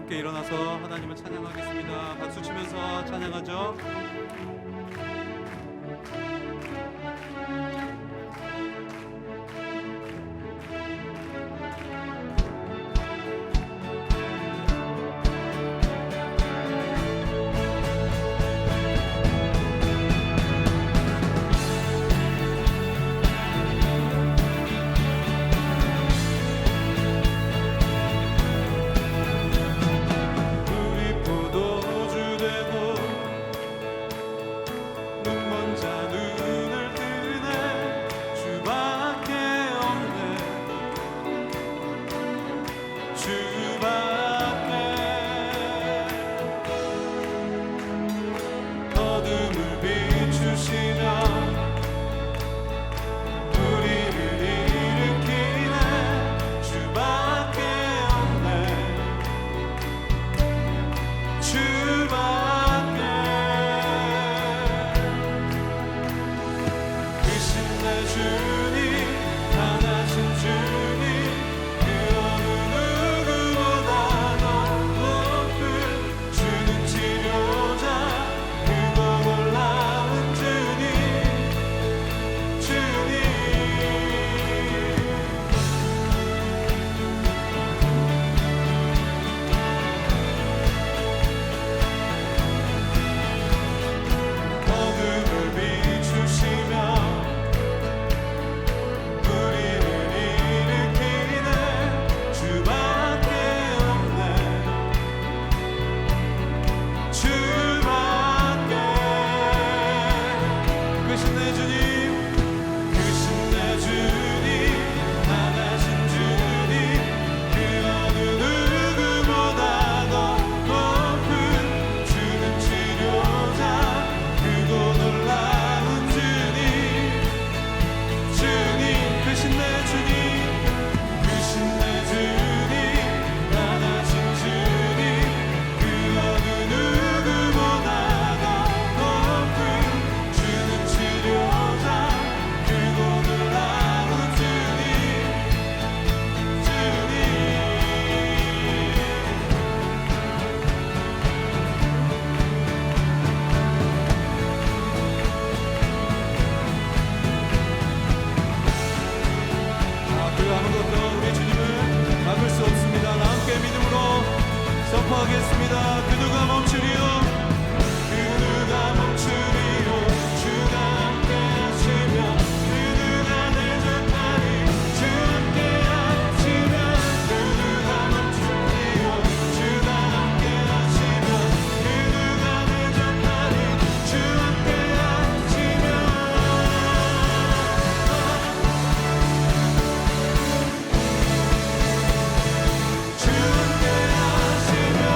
함께 일어나서 하나님을 찬양하겠습니다. 박수 치면서 찬양하죠. 선포하겠습니다. 그 누가 멈추리요? 그 누가 멈추리요? 주가 함께 하시면 그 누가 대적하리? 주 함께 하시면 그 누가 멈추리요? 주가 함께 하시면 그 누가 대적하리? 주 함께 하시면 주 함께 하시면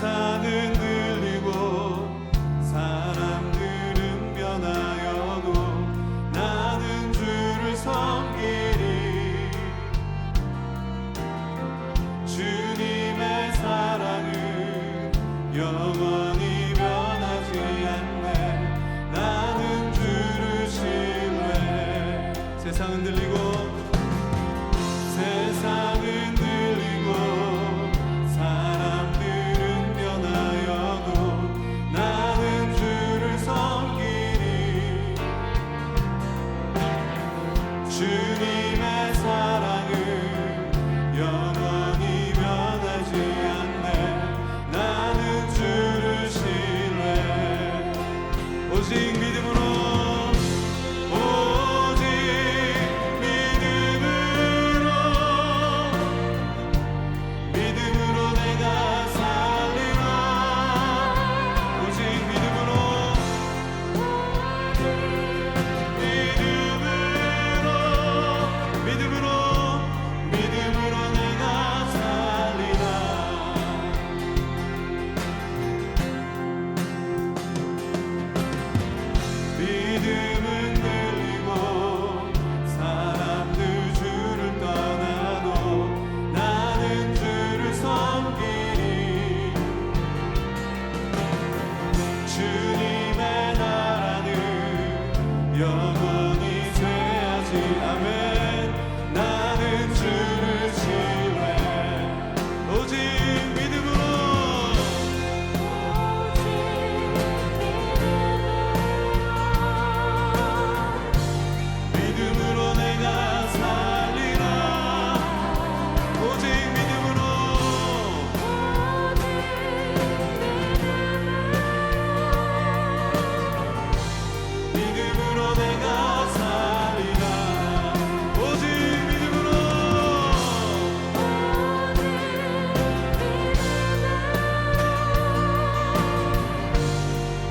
세상은 흔들리고 사람들은 변하여도 나는 주를 섬기리. 주님의 사랑은 영원히 변하지 않네. 나는 주를 신뢰해. 세상은 흔들리고 세상은 흔들리고 사람들은 변하여도 나는 주를 섬기리. 주님의 사랑은 영원히 변하지 않네. 나는 주를 신뢰해. 오직 믿음으로 영원히 죄하지. 아멘. 나는 주를 신뢰해. 오직 믿음으로 믿음으로 내가 살리라. 오직 믿음으로 믿음으로 내가 살리라. 오직 믿음으로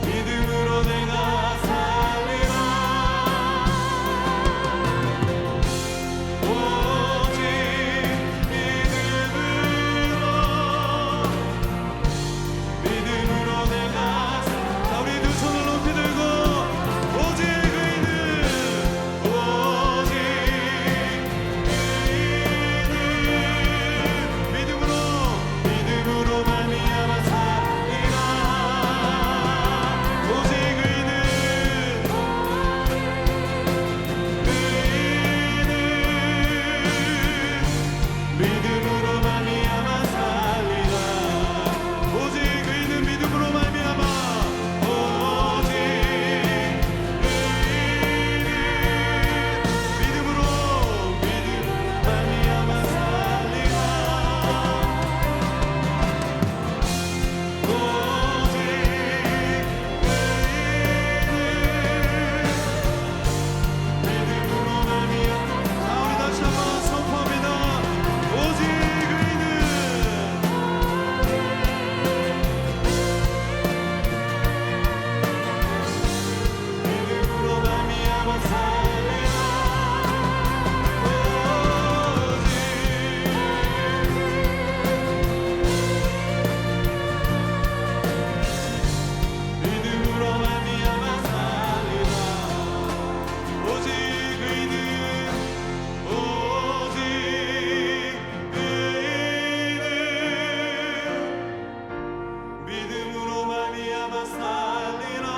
믿음으로 내가 살리라. 오직 믿음으로 내가 자, 우리 두 손을 높이 들고 오직 믿음으로 말미암아 살리라. 오직 믿음으로 말미암아 살리라. 오직 믿음으로 말미암아 오직 믿음으로 말미암아 살리라. 오직 믿음으로 말미암아. 자, 우리 다시 한번 선포합니다. 오직 믿음으로 말미암아 살리라. 믿음으로 말미암아 살리라. 오직 믿음으로 말미암아 살리라.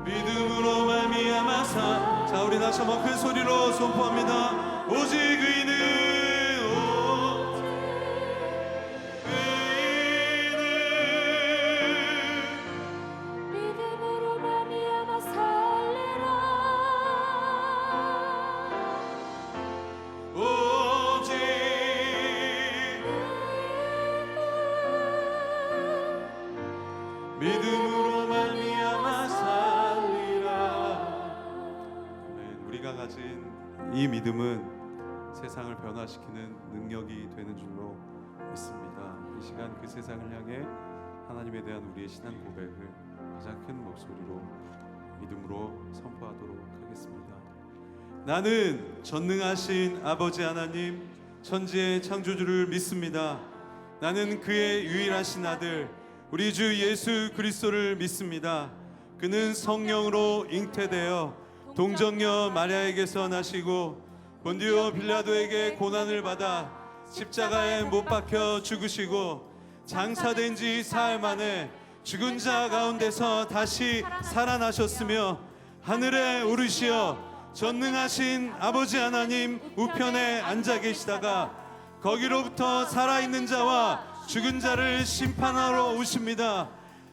믿음으로 말미암아 자, 우리 다시 한번 큰 소리로 선포합니다. 오직 믿음으로 말미암아 살리라. 오직 믿음으로 말미암아 살리라. 아멘. 우리가 가진 이 믿음은 세상을 변화시키는 능력이 되는 줄로 믿습니다. 이 시간 그 세상을 향해 하나님에 대한 우리의 신앙 고백을 가장 큰 목소리로 믿음으로 선포하도록 하겠습니다. 나는 전능하신 아버지 하나님 천지의 창조주를 믿습니다. 나는 그의 유일하신 아들 우리 주 예수 그리스도를 믿습니다. 그는 성령으로 잉태되어 동정녀 마리아에게서 나시고 본디오 빌라도에게 고난을 받아 십자가에 못 박혀 죽으시고 장사된 지 사흘 만에 죽은 자 가운데서 다시 살아나셨으며 하늘에 오르시어 전능하신 아버지 하나님 우편에 앉아 계시다가 거기로부터 살아있는 자와 죽은 자를 심판하러 오십니다.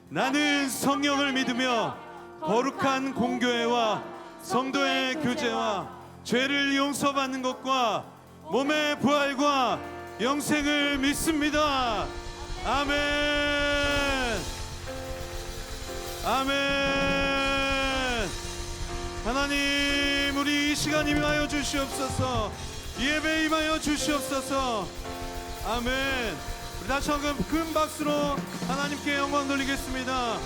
나는 성령을 믿으며 거룩한 공교회와 성도의 교제와 죄를 용서받는 것과 몸의 부활과 영생을 믿습니다. 아멘. 아멘. 하나님 우리 이 시간 임하여 주시옵소서. 예배 임하여 주시옵소서. 아멘. 우리 다시 한번 큰 박수로 하나님께 영광 돌리겠습니다.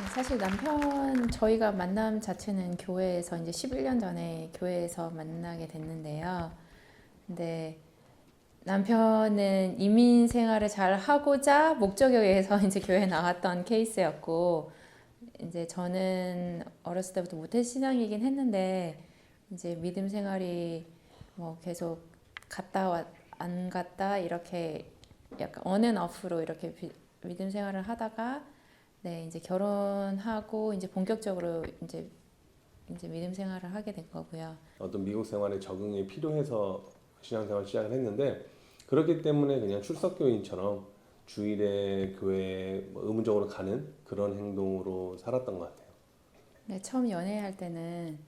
사실 남편 저희가 만남 자체는 교회에서 이제 11년 전에 교회에서 만나게 됐는데요. 근데 남편은 이민 생활을 잘 하고자 목적에 의해서 이제 교회에 나왔던 케이스였고, 이제 저는 어렸을 때부터 모태 신앙이긴 했는데 이제 믿음 생활이 뭐 계속 안 갔다 이렇게 약간 언앤오프로 이렇게 믿음 생활을 하다가 네, 이제 결혼하고 이제 본격적으로 이제 믿음 생활을 하게 된 거고요. 어떤 미국 생활에 적응이 필요해서 신앙생활 시작을 했는데, 그렇기 때문에 그냥 출석교인처럼 주일에 교회에 뭐 의무적으로 가는 그런 행동으로 살았던 것 같아요. 네, 처음 연애할 때는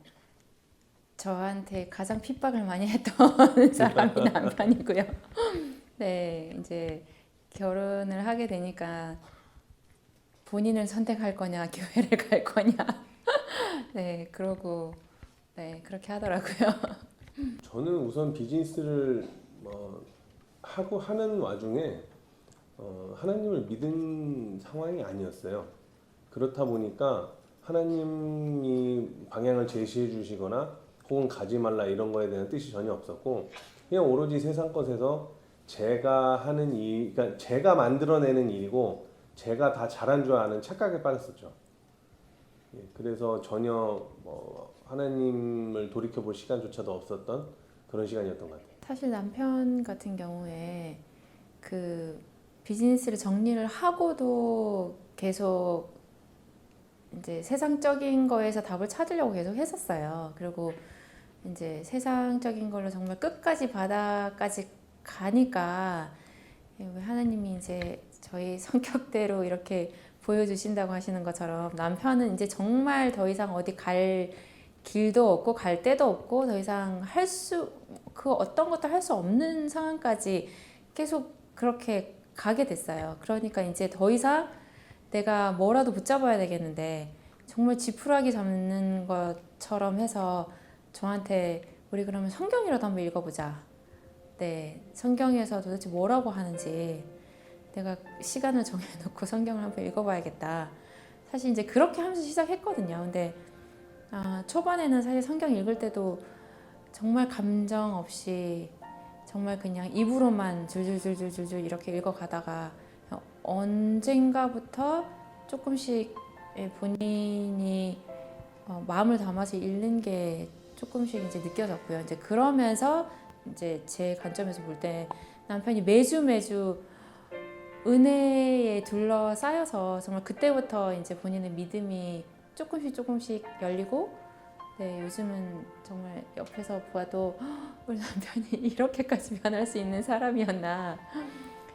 저한테 가장 핍박을 많이 했던 사람이 남편이고요. 네, 이제 결혼을 하게 되니까 본인을 선택할 거냐, 교회를 갈 거냐. 네, 그러고 네, 그렇게 하더라고요. 저는 우선 비즈니스를 하고 하는 와중에 하나님을 믿은 상황이 아니었어요. 그렇다 보니까 하나님이 방향을 제시해 주시거나 혹은 가지 말라 이런 거에 대한 뜻이 전혀 없었고, 그냥 오로지 세상 것에서 제가 하는 일, 그러니까 제가 만들어내는 일이고 제가 다 잘한 줄 아는 착각에 빠졌었죠. 그래서 전혀 하나님을 돌이켜볼 시간조차도 없었던 그런 시간이었던 것 같아요. 사실 남편 같은 경우에 그 비즈니스를 정리를 하고도 계속 이제 세상적인 거에서 답을 찾으려고 계속 했었어요. 그리고 이제 세상적인 걸로 정말 끝까지 바다까지 가니까 하나님이 이제 저희 성격대로 이렇게 보여주신다고 하시는 것처럼 남편은 이제 정말 더 이상 어디 갈 길도 없고 갈 데도 없고 더 이상 그 어떤 것도 할 수 없는 상황까지 계속 그렇게 가게 됐어요. 그러니까 이제 더 이상 내가 뭐라도 붙잡아야 되겠는데 정말 지푸라기 잡는 것처럼 해서 저한테 우리 그러면 성경이라도 한번 읽어보자. 네, 성경에서 도대체 뭐라고 하는지 내가 시간을 정해놓고 성경을 한번 읽어봐야겠다. 사실 이제 그렇게 하면서 시작했거든요. 근데 초반에는 사실 성경 읽을 때도 정말 감정 없이 정말 그냥 입으로만 줄줄줄줄줄 이렇게 읽어가다가 언젠가부터 조금씩 본인이 마음을 담아서 읽는 게 조금씩 이제 느껴졌고요. 이제 그러면서 이제 제 관점에서 볼 때 남편이 매주 은혜에 둘러싸여서 정말 그때부터 이제 본인의 믿음이 조금씩 열리고, 네, 요즘은 정말 옆에서 보아도 우리 남편이 이렇게까지 변할 수 있는 사람이었나,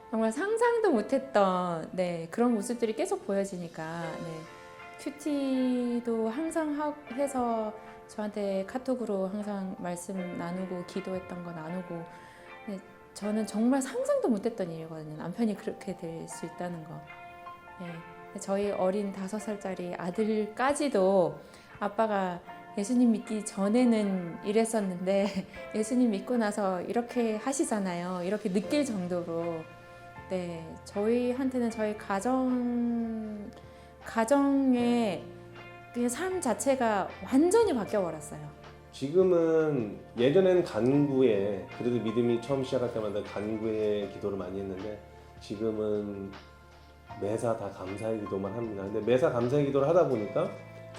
정말 상상도 못했던 네, 그런 모습들이 계속 보여지니까 네, 큐티도 항상 해서 저한테 카톡으로 항상 말씀 나누고 기도했던 거 나누고, 네, 저는 정말 상상도 못했던 일이거든요. 남편이 그렇게 될 수 있다는 거. 네, 저희 어린 5살짜리 아들까지도 아빠가 예수님 믿기 전에는 이랬었는데 예수님 믿고 나서 이렇게 하시잖아요. 이렇게 느낄 정도로 네, 저희한테는 저희 가정의 그냥 삶 자체가 완전히 바뀌어 버렸어요. 지금은 예전에는 간구에, 그래도 믿음이 처음 시작할 때마다 간구에 기도를 많이 했는데 지금은 매사 다 감사의 기도만 합니다. 근데 매사 감사의 기도를 하다 보니까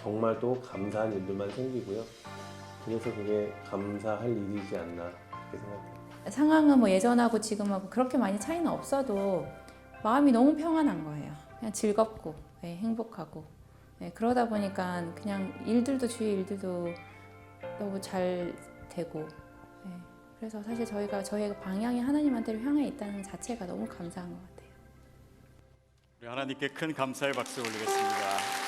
정말 또 감사한 일들만 생기고요. 그래서 그게 감사할 일이지 않나 그렇게 생각해요. 상황은 뭐 예전하고 지금하고 그렇게 많이 차이는 없어도 마음이 너무 평안한 거예요. 그냥 즐겁고 네, 행복하고 네, 그러다 보니까 그냥 주위 일들도 너무 잘 되고 네, 그래서 사실 저희가 방향이 하나님한테로 향해 있다는 자체가 너무 감사한 것 같아요. 우리 하나님께 큰 감사의 박수 올리겠습니다.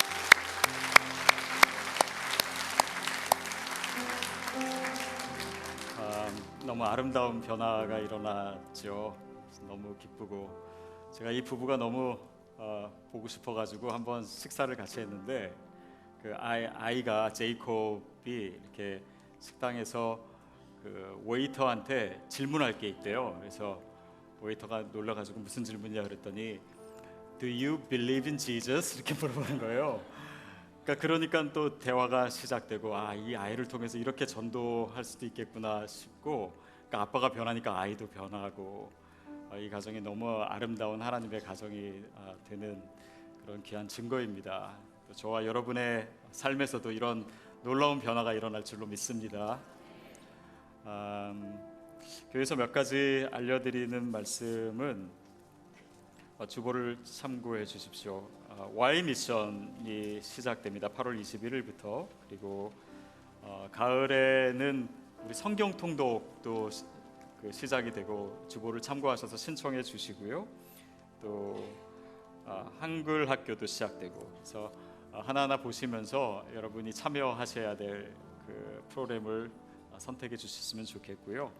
너무 아름다운 변화가 일어났죠. 너무 기쁘고 제가 이 부부가 너무 보고 싶어가지고 한번 식사를 같이 했는데 그 아이가 제이콥이 이렇게 식당에서 그 웨이터한테 질문할 게 있대요. 그래서 웨이터가 놀라가지고 무슨 질문이냐 그랬더니 Do you believe in Jesus? 이렇게 물어보는 거예요. 그러니까 또 대화가 시작되고 이 아이를 통해서 이렇게 전도할 수도 있겠구나 싶고 그러니까 아빠가 변하니까 아이도 변하고 이 가정이 너무 아름다운 하나님의 가정이 되는 그런 귀한 증거입니다. 또 저와 여러분의 삶에서도 이런 놀라운 변화가 일어날 줄로 믿습니다. 교회에서 몇 가지 알려드리는 말씀은 주보를 참고해 주십시오. Y 미션이 시작됩니다. 8월 21일부터. 그리고 가을에는 우리 성경 통독도 시작이 되고 주보를 참고하셔서 신청해 주시고요. 또 한글 학교도 시작되고 그래서 하나하나 보시면서 여러분이 참여하셔야 될 그 프로그램을 선택해 주셨으면 좋겠고요.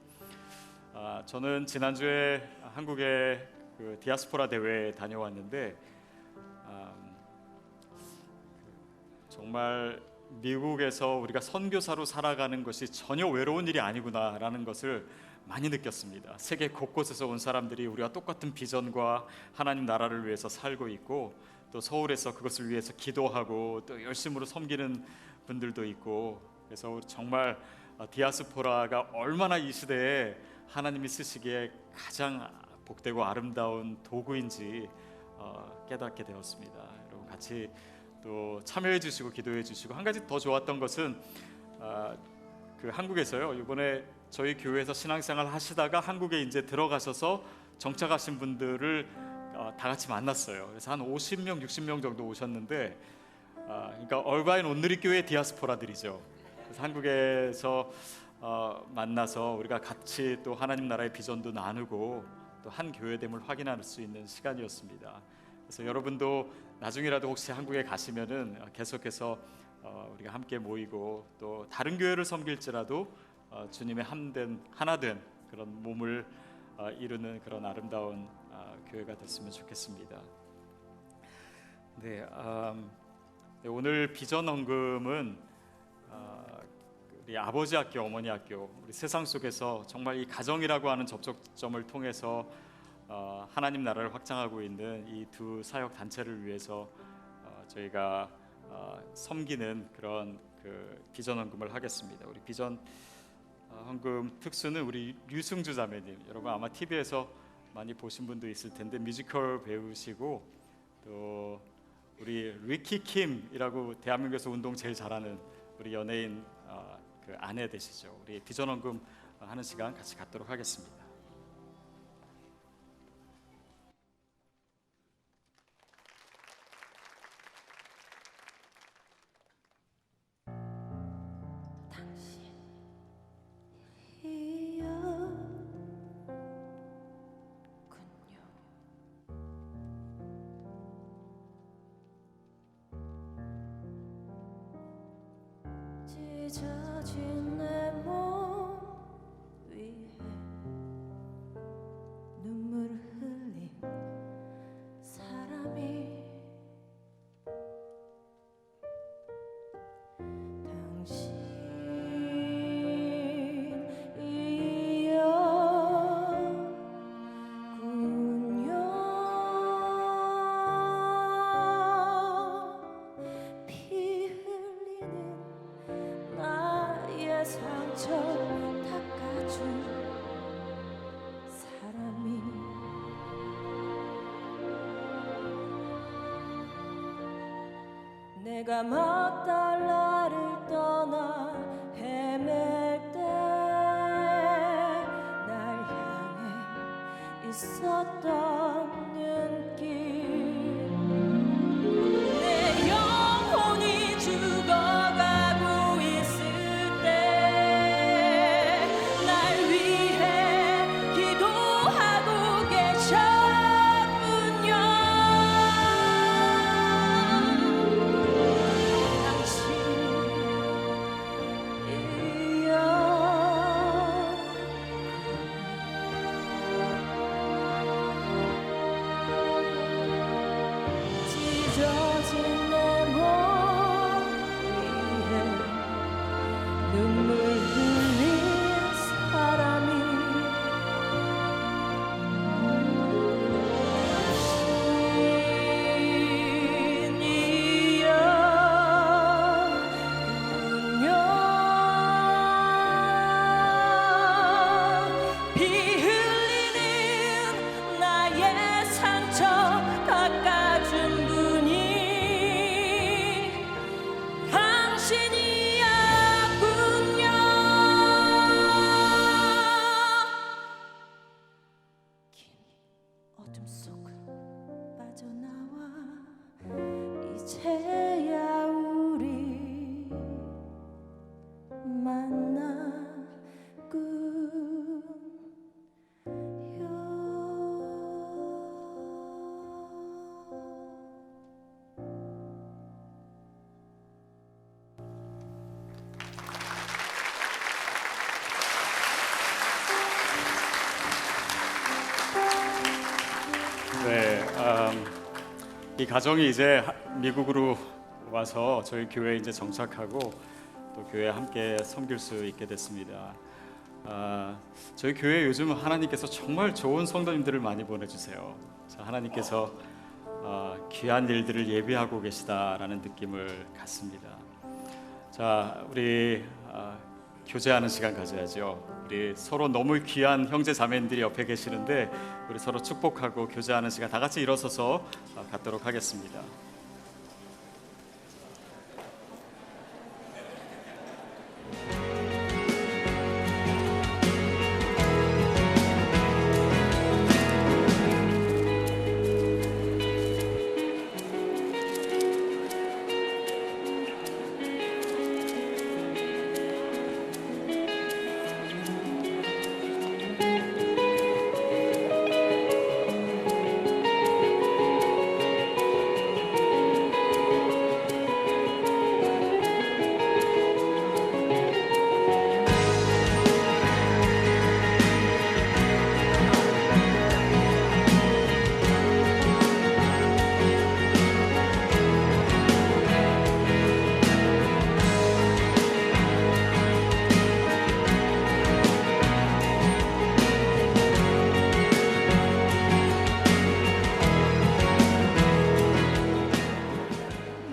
저는 지난주에 한국의 그 디아스포라 대회에 다녀왔는데 정말 미국에서 우리가 선교사로 살아가는 것이 전혀 외로운 일이 아니구나라는 것을 많이 느꼈습니다. 세계 곳곳에서 온 사람들이 우리와 똑같은 비전과 하나님 나라를 위해서 살고 있고 또 서울에서 그것을 위해서 기도하고 또 열심으로 섬기는 분들도 있고 그래서 정말 디아스포라가 얼마나 이 시대에 하나님이 쓰시기에 가장 복되고 아름다운 도구인지 깨닫게 되었습니다. 여러분 같이 또 참여해 주시고 기도해 주시고 한 가지 더 좋았던 것은 그 한국에서요 이번에 저희 교회에서 신앙생활 하시다가 한국에 이제 들어가셔서 정착하신 분들을 다 같이 만났어요. 그래서 한 50명, 60명 정도 오셨는데 그러니까 얼바인 온누리교회 디아스포라들이죠. 그래서 한국에서 만나서 우리가 같이 또 하나님 나라의 비전도 나누고 또 한 교회됨을 확인할 수 있는 시간이었습니다. 그래서 여러분도 나중이라도 혹시 한국에 가시면은 계속해서 우리가 함께 모이고 또 다른 교회를 섬길지라도 주님의 하나 된 그런 몸을 이루는 그런 아름다운 교회가 됐으면 좋겠습니다. 네, 오늘 비전 헌금은 우리 아버지 학교, 어머니 학교, 우리 세상 속에서 정말 이 가정이라고 하는 접촉점을 통해서 하나님 나라를 확장하고 있는 이 두 사역 단체를 위해서 저희가 섬기는 그런 그 비전 헌금을 하겠습니다. 우리 비전 헌금 특수는 우리 류승주 자매님, 여러분 아마 TV에서 많이 보신 분도 있을 텐데 뮤지컬 배우시고 또 우리 리키 킴이라고 대한민국에서 운동 제일 잘하는 우리 연예인 그 아내 되시죠. 우리 비전 헌금 하는 시간 같이 갖도록 하겠습니다. 찢어진 내 몸 위에 눈물 흘린 사람이 당신이었군요. 피 흘리는 나의 상처 닦아준 사람이 내가 막달 나를 떠나 헤맬 때 날 향해 있었던 눈길 내 영혼이 죽어가고 있을 때 날 위해 기도하고 계셨군요. 당신이여 이 가정이 이제 미국으로 와서 저희 교회에 이제 정착하고 또 교회에 함께 섬길 수 있게 됐습니다. 저희 교회 요즘 하나님께서 정말 좋은 성도님들을 많이 보내주세요. 하나님께서 귀한 일들을 예비하고 계시다라는 느낌을 갖습니다. 자, 우리 교제하는 시간 가져야죠. 우리 서로 너무 귀한 형제 자매님들이 옆에 계시는데 우리 서로 축복하고 교제하는 시간 다 같이 일어서서 갖도록 하겠습니다.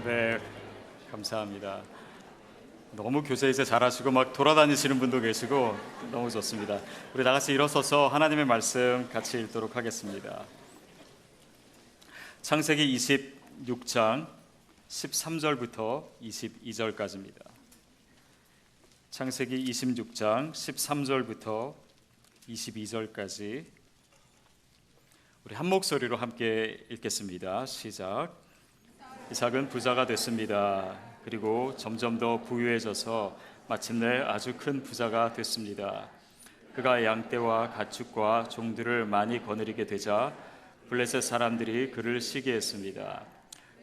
네, 감사합니다. 너무 교제 이제 잘하시고 막 돌아다니시는 분도 계시고 너무 좋습니다. 우리 다 같이 일어서서 하나님의 말씀 같이 읽도록 하겠습니다. 창세기 26장 13절부터 22절까지입니다. 창세기 26장 13절부터 22절까지 우리 한 목소리로 함께 읽겠습니다. 시작. 이삭은 부자가 됐습니다. 그리고 점점 더 부유해져서 마침내 아주 큰 부자가 됐습니다. 그가 양떼와 가축과 종들을 많이 거느리게 되자 블레셋 사람들이 그를 시기했습니다.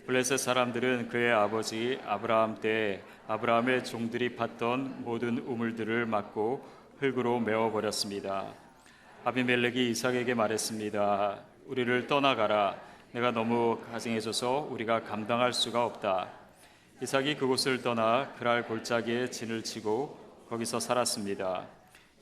블레셋 사람들은 그의 아버지 아브라함 때 아브라함의 종들이 팠던 모든 우물들을 막고 흙으로 메워버렸습니다. 아비멜렉이 이삭에게 말했습니다. 우리를 떠나가라. 내가 너무 가증해져서 우리가 감당할 수가 없다. 이삭이 그곳을 떠나 그랄 골짜기에 진을 치고 거기서 살았습니다.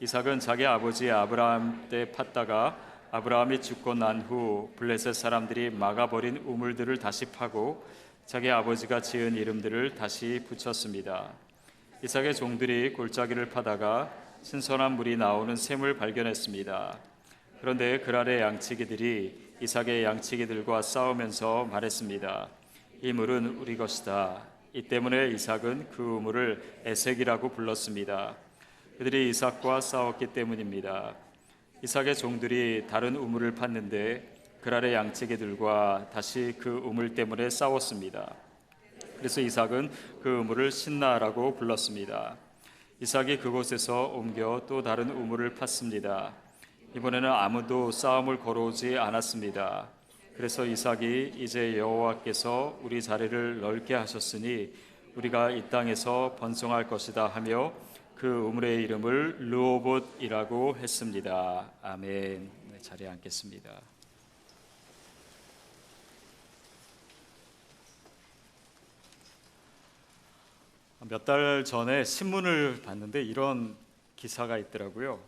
이삭은 자기 아버지 아브라함 때 팠다가 아브라함이 죽고 난 후 블레셋 사람들이 막아버린 우물들을 다시 파고 자기 아버지가 지은 이름들을 다시 붙였습니다. 이삭의 종들이 골짜기를 파다가 신선한 물이 나오는 샘을 발견했습니다. 그런데 그랄의 양치기들이 이삭의 양치기들과 싸우면서 말했습니다. 이 물은 우리 것이다. 이 때문에 이삭은 그 우물을 에색이라고 불렀습니다. 그들이 이삭과 싸웠기 때문입니다. 이삭의 종들이 다른 우물을 팠는데 그랄의 양치기들과 다시 그 우물 때문에 싸웠습니다. 그래서 이삭은 그 우물을 신나라고 불렀습니다. 이삭이 그곳에서 옮겨 또 다른 우물을 팠습니다. 이번에는 아무도 싸움을 걸어오지 않았습니다. 그래서 이삭이 이제 여호와께서 우리 자리를 넓게 하셨으니 우리가 이 땅에서 번성할 것이다 하며 그 우물의 이름을 르호봇이라고 했습니다. 아멘. 네, 자리에 앉겠습니다. 몇 달 전에 신문을 봤는데 이런 기사가 있더라고요.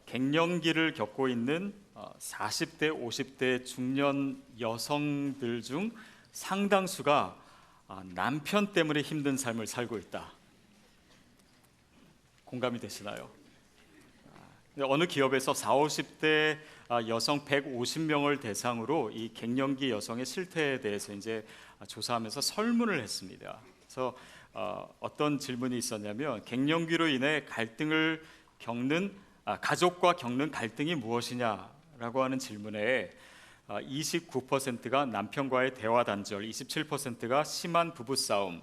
갱년기를 겪고 있는 40대, 50대 중년 여성들 중 상당수가 남편 때문에 힘든 삶을 살고 있다. 공감이 되시나요? 어느 기업에서 40, 50대 여성 150명을 대상으로 이 갱년기 여성의 실태에 대해서 이제 조사하면서 설문을 했습니다. 그래서 어떤 질문이 있었냐면 갱년기로 인해 갈등을 겪는 가족과 겪는 갈등이 무엇이냐라고 하는 질문에 29%가 남편과의 대화 단절, 27%가 심한 부부싸움,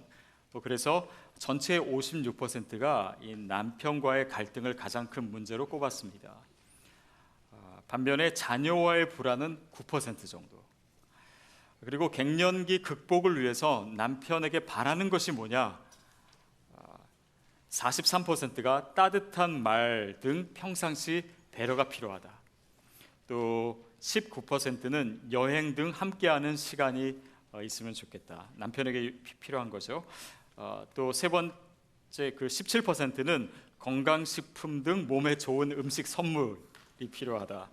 그래서 전체의 56%가 이 남편과의 갈등을 가장 큰 문제로 꼽았습니다. 반면에 자녀와의 불안은 9% 정도. 그리고 갱년기 극복을 위해서 남편에게 바라는 것이 뭐냐? 43%가 따뜻한 말 등 평상시 배려가 필요하다. 또 19%는 여행 등 함께하는 시간이 있으면 좋겠다. 남편에게 필요한 거죠. 또 세 번째 그 17%는 건강식품 등 몸에 좋은 음식 선물이 필요하다.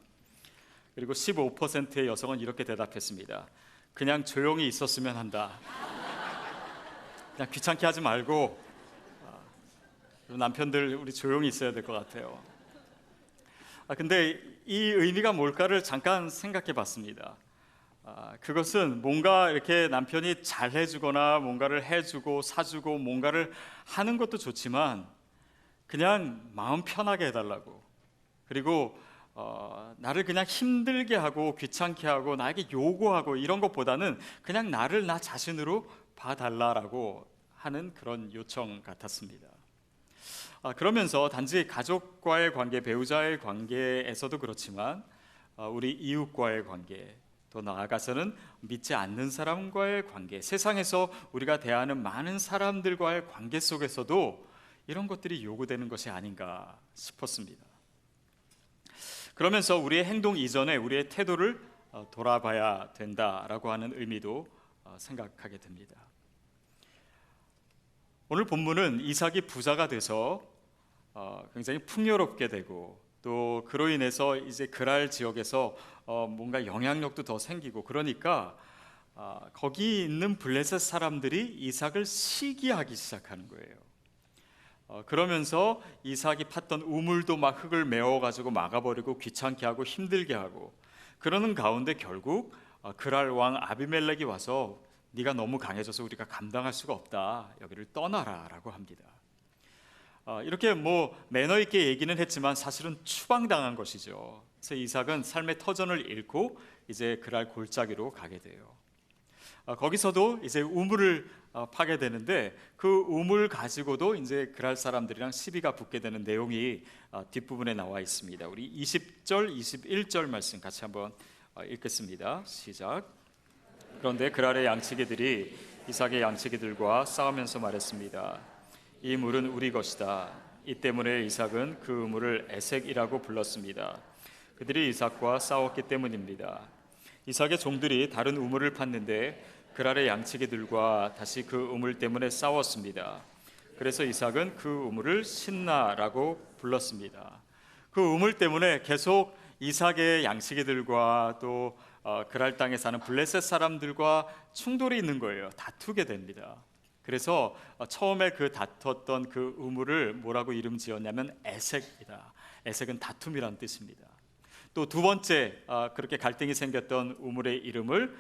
그리고 15%의 여성은 이렇게 대답했습니다. 그냥 조용히 있었으면 한다. 그냥 귀찮게 하지 말고 남편들 우리 조용히 있어야 될 것 같아요. 근데 이 의미가 뭘까를 잠깐 생각해 봤습니다. 그것은 뭔가 이렇게 남편이 잘 해주거나 뭔가를 해주고 사주고 뭔가를 하는 것도 좋지만 그냥 마음 편하게 해달라고, 그리고 나를 그냥 힘들게 하고 귀찮게 하고 나에게 요구하고 이런 것보다는 그냥 나를 나 자신으로 봐달라라고 하는 그런 요청 같았습니다. 그러면서 단지 가족과의 관계, 배우자의 관계에서도 그렇지만 우리 이웃과의 관계, 또 나아가서는 믿지 않는 사람과의 관계, 세상에서 우리가 대하는 많은 사람들과의 관계 속에서도 이런 것들이 요구되는 것이 아닌가 싶었습니다. 그러면서 우리의 행동 이전에 우리의 태도를 돌아봐야 된다라고 하는 의미도 생각하게 됩니다. 오늘 본문은 이삭이 부자가 돼서 굉장히 풍요롭게 되고, 또 그로 인해서 이제 그랄 지역에서 뭔가 영향력도 더 생기고, 그러니까 거기 있는 블레셋 사람들이 이삭을 시기하기 시작하는 거예요. 그러면서 이삭이 팠던 우물도 막 흙을 메워가지고 막아버리고 귀찮게 하고 힘들게 하고, 그러는 가운데 결국 그랄 왕 아비멜렉이 와서 네가 너무 강해져서 우리가 감당할 수가 없다, 여기를 떠나라라고 합니다. 이렇게 뭐 매너 있게 얘기는 했지만 사실은 추방당한 것이죠. 그래서 이삭은 삶의 터전을 잃고 이제 그랄 골짜기로 가게 돼요. 거기서도 이제 우물을 파게 되는데, 그 우물 가지고도 이제 그랄 사람들이랑 시비가 붙게 되는 내용이 뒷부분에 나와 있습니다. 우리 20절, 21절 말씀 같이 한번 읽겠습니다. 시작. 그런데 그랄의 양치기들이 이삭의 양치기들과 싸우면서 말했습니다. 이 물은 우리 것이다. 이 때문에 이삭은 그 우물을 에색이라고 불렀습니다. 그들이 이삭과 싸웠기 때문입니다. 이삭의 종들이 다른 우물을 팠는데 그랄의 양치기들과 다시 그 우물 때문에 싸웠습니다. 그래서 이삭은 그 우물을 신나라고 불렀습니다. 그 우물 때문에 계속 이삭의 양치기들과 또 그랄 땅에 사는 블레셋 사람들과 충돌이 있는 거예요. 다투게 됩니다. 그래서 처음에 그 다퉜던 그 우물을 뭐라고 이름 지었냐면 에색이다. 에색은 다툼이란 뜻입니다. 또 두 번째 그렇게 갈등이 생겼던 우물의 이름을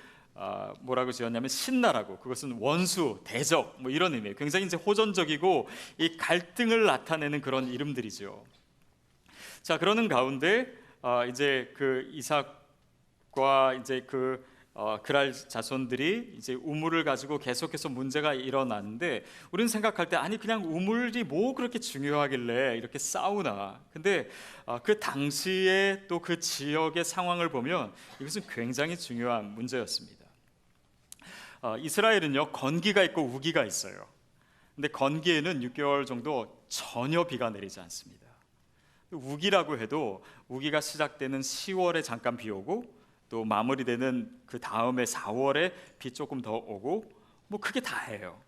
뭐라고 지었냐면 신나라고, 그것은 원수, 대적 뭐 이런 의미예요. 굉장히 이제 호전적이고 이 갈등을 나타내는 그런 이름들이죠. 자, 그러는 가운데 이제 그 이삭과 이제 그 그랄 자손들이 이제 우물을 가지고 계속해서 문제가 일어났는데, 우리는 생각할 때 아니 그냥 우물이 뭐 그렇게 중요하길래 이렇게 싸우나. 근데 그 당시에 또 그 지역의 상황을 보면 이것은 굉장히 중요한 문제였습니다. 이스라엘은요 건기가 있고 우기가 있어요. 근데 건기에는 6개월 정도 전혀 비가 내리지 않습니다. 우기라고 해도 우기가 시작되는 10월에 잠깐 비 오고, 또 마무리되는 그 다음에 4월에 비 조금 더 오고, 뭐 그게 다예요.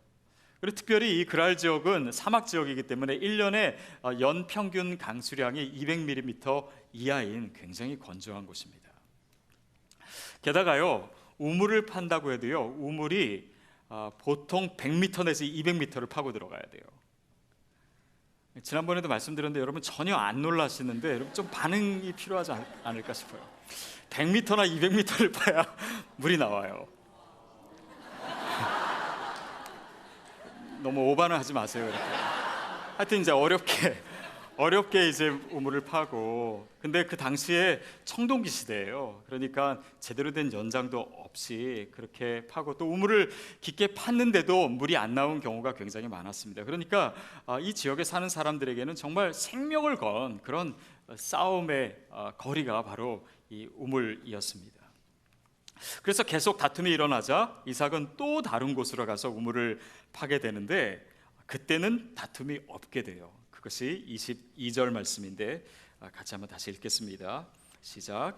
그리고 특별히 이 그랄 지역은 사막 지역이기 때문에 1년에 연 평균 강수량이 200mm 이하인 굉장히 건조한 곳입니다. 게다가요 우물을 판다고 해도요 우물이 보통 100m 내지 200m를 파고 들어가야 돼요. 지난번에도 말씀드렸는데 여러분 전혀 안 놀라시는데 여러분 좀 반응이 필요하지 않을까 싶어요. 100m나 200m를 파야 물이 나와요. 너무 오바는 하지 마세요. 이렇게. 하여튼 이제 어렵게 이제 우물을 파고, 근데 그 당시에 청동기 시대예요. 그러니까 제대로 된 연장도 없이 그렇게 파고, 또 우물을 깊게 팠는데도 물이 안 나온 경우가 굉장히 많았습니다. 그러니까 이 지역에 사는 사람들에게는 정말 생명을 건 그런 싸움의 거리가 바로 이 우물이었습니다. 그래서 계속 다툼이 일어나자 이삭은 또 다른 곳으로 가서 우물을 파게 되는데, 그때는 다툼이 없게 돼요. 그것이 22절 말씀인데 같이 한번 다시 읽겠습니다. 시작.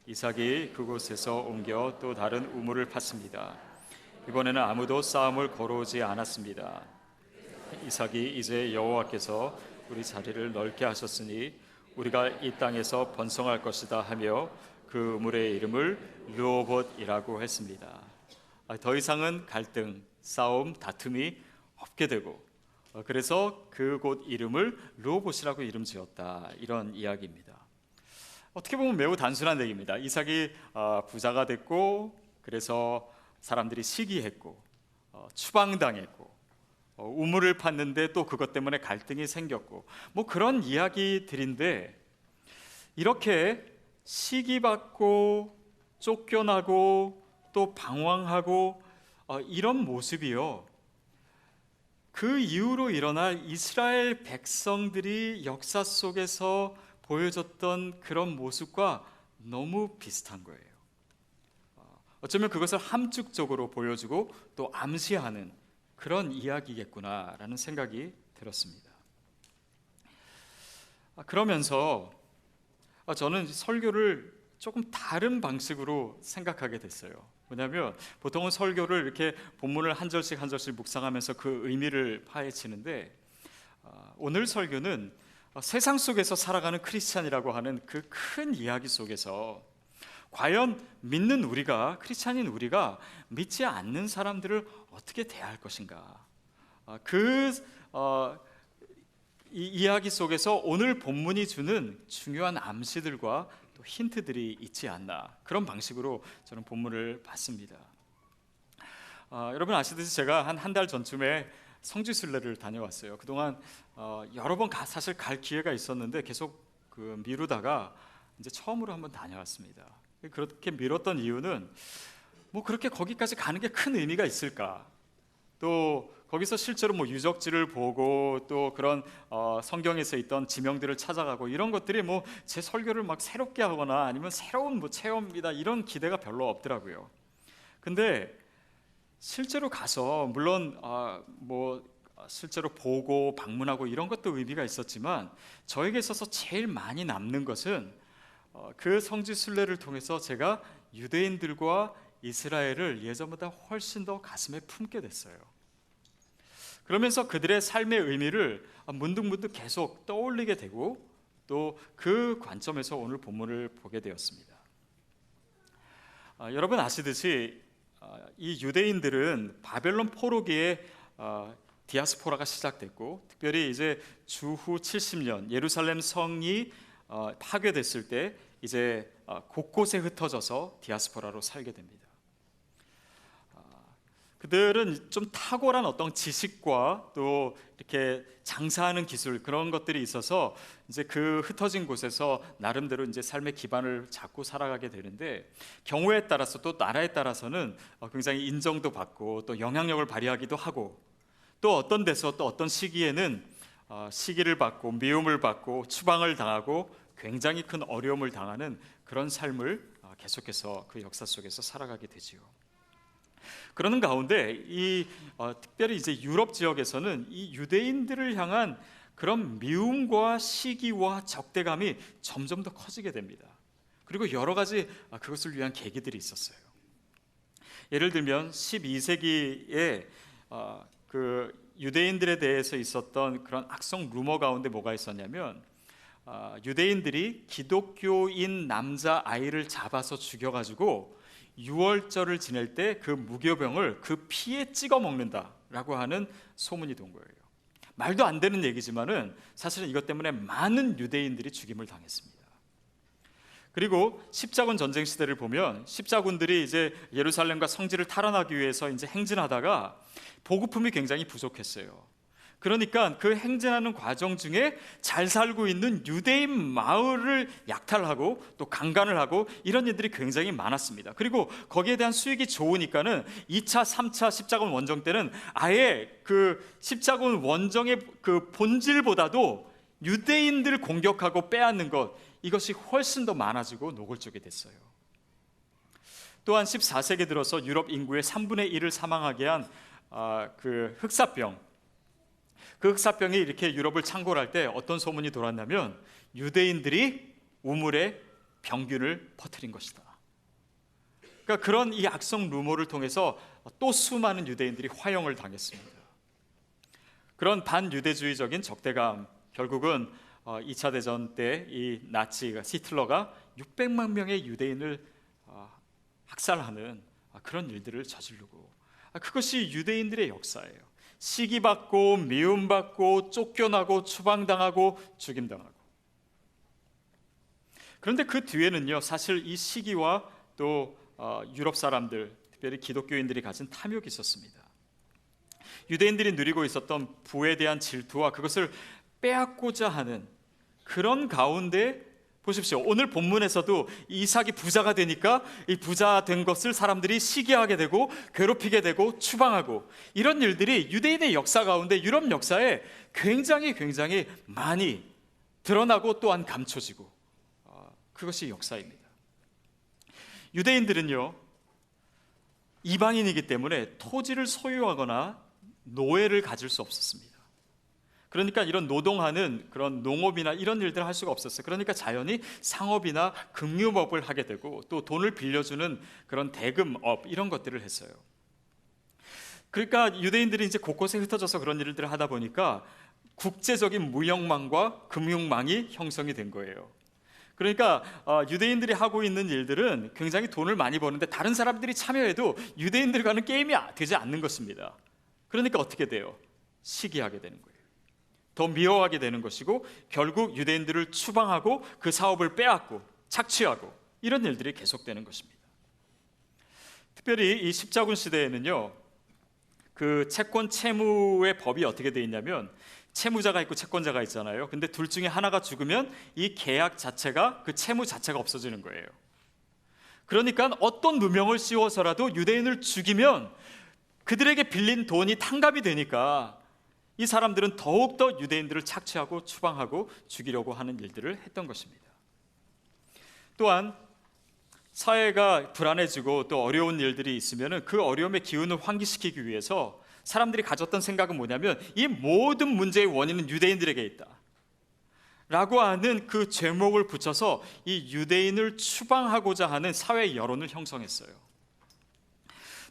이삭이 그곳에서 옮겨 또 다른 우물을 팠습니다. 이번에는 아무도 싸움을 걸어오지 않았습니다. 이삭이 이제 여호와께서 우리 자리를 넓게 하셨으니 우리가 이 땅에서 번성할 것이다 하며 그 우물의 이름을 르호봇이라고 했습니다. 더 이상은 갈등, 싸움, 다툼이 없게 되고 그래서 그곳 이름을 르호봇이라고 이름 지었다, 이런 이야기입니다. 어떻게 보면 매우 단순한 얘기입니다. 이삭이 부자가 됐고 그래서 사람들이 시기했고 추방당했고 우물을 팠는데 또 그것 때문에 갈등이 생겼고 뭐 그런 이야기들인데, 이렇게 시기받고 쫓겨나고 또 방황하고 이런 모습이요, 그 이후로 일어날 이스라엘 백성들이 역사 속에서 보여줬던 그런 모습과 너무 비슷한 거예요. 어쩌면 그것을 함축적으로 보여주고 또 암시하는 그런 이야기겠구나라는 생각이 들었습니다. 그러면서 저는 설교를 조금 다른 방식으로 생각하게 됐어요. 뭐냐면 보통은 설교를 이렇게 본문을 한 절씩 한 절씩 묵상하면서 그 의미를 파헤치는데, 오늘 설교는 세상 속에서 살아가는 크리스찬이라고 하는 그 큰 이야기 속에서 과연 믿는 우리가, 크리스찬인 우리가 믿지 않는 사람들을 어떻게 대할 것인가, 이 이야기 속에서 오늘 본문이 주는 중요한 암시들과 또 힌트들이 있지 않나, 그런 방식으로 저는 본문을 봤습니다. 여러분 아시듯이 제가 한 달 전쯤에 성지순례를 다녀왔어요. 그동안 여러 번 사실 갈 기회가 있었는데 계속 미루다가 이제 처음으로 한번 다녀왔습니다. 그렇게 미뤘던 이유는 뭐 그렇게 거기까지 가는 게 큰 의미가 있을까, 또 거기서 실제로 뭐 유적지를 보고 또 그런 성경에서 있던 지명들을 찾아가고 이런 것들이 뭐 제 설교를 막 새롭게 하거나 아니면 새로운 뭐 체험이다, 이런 기대가 별로 없더라고요. 근데 실제로 가서 물론 뭐 실제로 보고 방문하고 이런 것도 의미가 있었지만 저에게 있어서 제일 많이 남는 것은 그 성지순례를 통해서 제가 유대인들과 이스라엘을 예전보다 훨씬 더 가슴에 품게 됐어요. 그러면서 그들의 삶의 의미를 문득문득 계속 떠올리게 되고 또 그 관점에서 오늘 본문을 보게 되었습니다. 여러분 아시듯이 이 유대인들은 바벨론 포로기에 디아스포라가 시작됐고, 특별히 이제 주후 70년 예루살렘 성이 파괴됐을 때 이제 곳곳에 흩어져서 디아스포라로 살게 됩니다. 그들은 좀 탁월한 어떤 지식과 또 이렇게 장사하는 기술, 그런 것들이 있어서 이제 그 흩어진 곳에서 나름대로 이제 삶의 기반을 잡고 살아가게 되는데, 경우에 따라서 또 나라에 따라서는 굉장히 인정도 받고 또 영향력을 발휘하기도 하고, 또 어떤 데서 또 어떤 시기에는 시기를 받고 미움을 받고 추방을 당하고 굉장히 큰 어려움을 당하는 그런 삶을 계속해서 그 역사 속에서 살아가게 되지요. 그러는 가운데 특별히 이제 유럽 지역에서는 이 유대인들을 향한 그런 미움과 시기와 적대감이 점점 더 커지게 됩니다. 그리고 여러 가지 그것을 위한 계기들이 있었어요. 예를 들면 12세기에 그 유대인들에 대해서 있었던 그런 악성 루머 가운데 뭐가 있었냐면, 유대인들이 기독교인 남자 아이를 잡아서 죽여가지고 유월절을 지낼 때 그 무교병을 그 피에 찍어 먹는다라고 하는 소문이 돈 거예요. 말도 안 되는 얘기지만은 사실은 이것 때문에 많은 유대인들이 죽임을 당했습니다. 그리고 십자군 전쟁 시대를 보면 십자군들이 이제 예루살렘과 성지를 탈환하기 위해서 이제 행진하다가 보급품이 굉장히 부족했어요. 그러니까 그 행진하는 과정 중에 잘 살고 있는 유대인 마을을 약탈하고 또 강간을 하고 이런 일들이 굉장히 많았습니다. 그리고 거기에 대한 수익이 좋으니까는 2차, 3차 십자군 원정 때는 아예 그 십자군 원정의 그 본질보다도 유대인들을 공격하고 빼앗는 것, 이것이 훨씬 더 많아지고 노골적이 됐어요. 또한 14세기 들어서 유럽 인구의 3분의 1을 사망하게 한 그 흑사병, 그 흑사병이 이렇게 유럽을 창궐할 때 어떤 소문이 돌았냐면, 유대인들이 우물에 병균을 퍼뜨린 것이다. 그러니까 그런 이 악성 루머를 통해서 또 수많은 유대인들이 화형을 당했습니다. 그런 반유대주의적인 적대감, 결국은 2차 대전 때 이 나치가 히틀러가 600만 명의 유대인을 학살하는 그런 일들을 저지르고, 그것이 유대인들의 역사예요. 시기받고 미움받고 쫓겨나고 추방당하고 죽임당하고. 그런데 그 뒤에는요, 사실 이 시기와 또 유럽 사람들, 특별히 기독교인들이 가진 탐욕이 있었습니다. 유대인들이 누리고 있었던 부에 대한 질투와 그것을 빼앗고자 하는 그런 가운데, 보십시오, 오늘 본문에서도 이삭이 부자가 되니까 이 부자 된 것을 사람들이 시기하게 되고 괴롭히게 되고 추방하고, 이런 일들이 유대인의 역사 가운데, 유럽 역사에 굉장히 많이 드러나고 또한 감춰지고, 그것이 역사입니다. 유대인들은요, 이방인이기 때문에 토지를 소유하거나 노예를 가질 수 없었습니다. 그러니까 이런 노동하는 그런 농업이나 이런 일들을 할 수가 없었어요. 그러니까 자연히 상업이나 금융업을 하게 되고, 또 돈을 빌려주는 그런 대금업, 이런 것들을 했어요. 그러니까 유대인들이 이제 곳곳에 흩어져서 그런 일들을 하다 보니까 국제적인 무역망과 금융망이 형성이 된 거예요. 그러니까 유대인들이 하고 있는 일들은 굉장히 돈을 많이 버는데 다른 사람들이 참여해도 유대인들과는 게임이 되지 않는 것입니다. 그러니까 어떻게 돼요? 시기하게 되는 거예요. 더 미워하게 되는 것이고, 결국 유대인들을 추방하고 그 사업을 빼앗고 착취하고, 이런 일들이 계속되는 것입니다. 특별히 이 십자군 시대에는요, 그 채권 채무의 법이 어떻게 되어 있냐면, 채무자가 있고 채권자가 있잖아요. 근데 둘 중에 하나가 죽으면 이 계약 자체가, 그 채무 자체가 없어지는 거예요. 그러니까 어떤 누명을 씌워서라도 유대인을 죽이면 그들에게 빌린 돈이 탕감이 되니까 이 사람들은 더욱더 유대인들을 착취하고 추방하고 죽이려고 하는 일들을 했던 것입니다. 또한 사회가 불안해지고 또 어려운 일들이 있으면 그 어려움의 기운을 환기시키기 위해서 사람들이 가졌던 생각은 뭐냐면, 이 모든 문제의 원인은 유대인들에게 있다 라고 하는 그 제목을 붙여서 이 유대인을 추방하고자 하는 사회 여론을 형성했어요.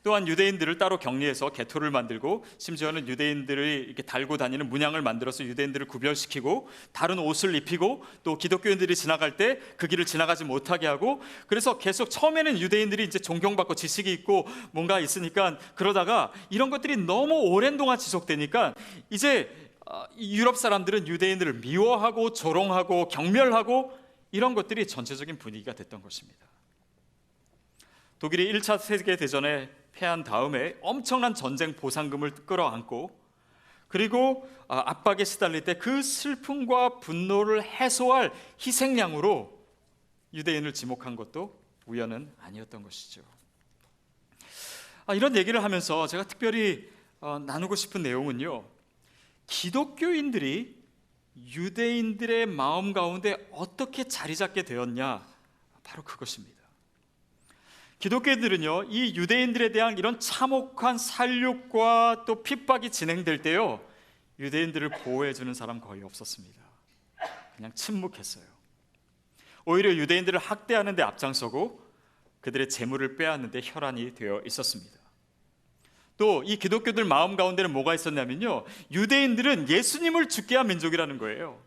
또한 유대인들을 따로 격리해서 개토를 만들고, 심지어는 유대인들이 이렇게 달고 다니는 문양을 만들어서 유대인들을 구별시키고, 다른 옷을 입히고, 또 기독교인들이 지나갈 때 그 길을 지나가지 못하게 하고, 그래서 계속 처음에는 유대인들이 이제 존경받고 지식이 있고 뭔가 있으니까, 그러다가 이런 것들이 너무 오랜 동안 지속되니까 이제 유럽 사람들은 유대인들을 미워하고 조롱하고 경멸하고, 이런 것들이 전체적인 분위기가 됐던 것입니다. 독일이 1차 세계대전에 패한 다음에 엄청난 전쟁 보상금을 끌어안고, 그리고 압박에 시달릴 때 그 슬픔과 분노를 해소할 희생양으로 유대인을 지목한 것도 우연은 아니었던 것이죠. 이런 얘기를 하면서 제가 특별히 나누고 싶은 내용은요, 기독교인들이 유대인들의 마음 가운데 어떻게 자리 잡게 되었냐, 바로 그것입니다. 기독교인들은요, 이 유대인들에 대한 이런 참혹한 살육과 또 핍박이 진행될 때요, 유대인들을 보호해주는 사람 거의 없었습니다. 그냥 침묵했어요. 오히려 유대인들을 학대하는 데 앞장서고 그들의 재물을 빼앗는 데 혈안이 되어 있었습니다. 또 이 기독교들 마음 가운데는 뭐가 있었냐면요, 유대인들은 예수님을 죽게 한 민족이라는 거예요.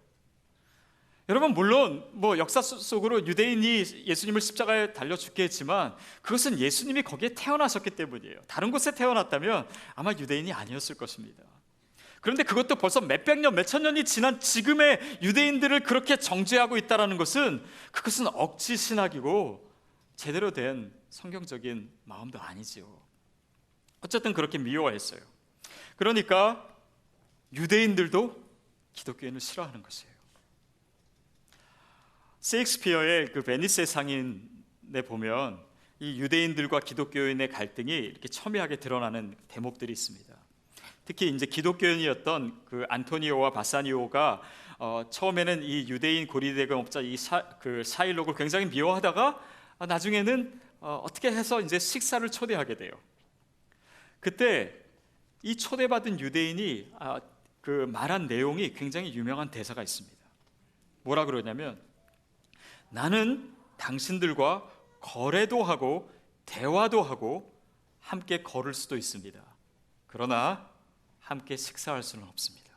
여러분, 물론 역사 속으로 유대인이 예수님을 십자가에 달려 죽게 했지만 그것은 예수님이 거기에 태어나셨기 때문이에요. 다른 곳에 태어났다면 아마 유대인이 아니었을 것입니다. 그런데 그것도 벌써 몇백 년, 몇천 년이 지난 지금의 유대인들을 그렇게 정죄하고 있다는 것은, 그것은 억지 신학이고 제대로 된 성경적인 마음도 아니지요. 어쨌든 그렇게 미워했어요. 그러니까 유대인들도 기독교인을 싫어하는 것이에요. 셰익스피어의 그 베니스의 상인에 보면 이 유대인들과 기독교인의 갈등이 이렇게 첨예하게 드러나는 대목들이 있습니다. 특히 이제 기독교인이었던 그 안토니오와 바사니오가 처음에는 이 유대인 고리대금업자 그 샤일록을 굉장히 미워하다가 나중에는 어떻게 해서 이제 식사를 초대하게 돼요. 그때 이 초대받은 유대인이 그 말한 내용이 굉장히 유명한 대사가 있습니다. 뭐라 그러냐면, 나는 당신들과 거래도 하고 대화도 하고 함께 걸을 수도 있습니다. 그러나 함께 식사할 수는 없습니다.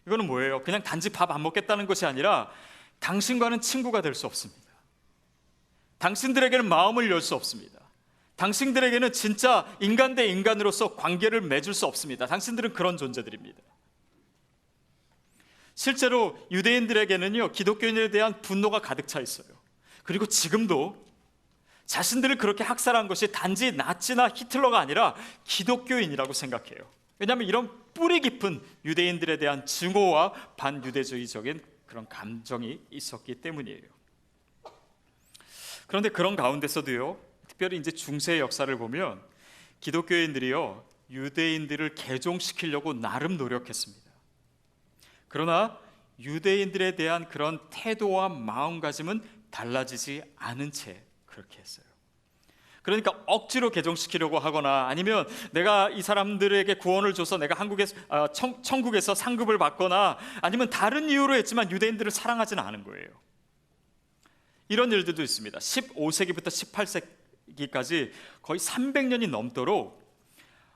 이거는 뭐예요? 그냥 단지 밥 안 먹겠다는 것이 아니라 당신과는 친구가 될 수 없습니다. 당신들에게는 마음을 열 수 없습니다. 당신들에게는 진짜 인간 대 인간으로서 관계를 맺을 수 없습니다. 당신들은 그런 존재들입니다. 실제로 유대인들에게는요, 기독교인에 대한 분노가 가득 차 있어요. 그리고 지금도 자신들을 그렇게 학살한 것이 단지 나치나 히틀러가 아니라 기독교인이라고 생각해요. 왜냐하면 이런 뿌리 깊은 유대인들에 대한 증오와 반유대주의적인 그런 감정이 있었기 때문이에요. 그런데 그런 가운데서도요, 특별히 이제 중세의 역사를 보면 기독교인들이요, 유대인들을 개종시키려고 나름 노력했습니다. 그러나 유대인들에 대한 그런 태도와 마음가짐은 달라지지 않은 채 그렇게 했어요. 그러니까 억지로 개종시키려고 하거나 아니면 내가 이 사람들에게 구원을 줘서 내가 천국에서 상급을 받거나 아니면 다른 이유로 했지만 유대인들을 사랑하지는 않은 거예요. 이런 일들도 있습니다. 15세기부터 18세기까지 거의 300년이 넘도록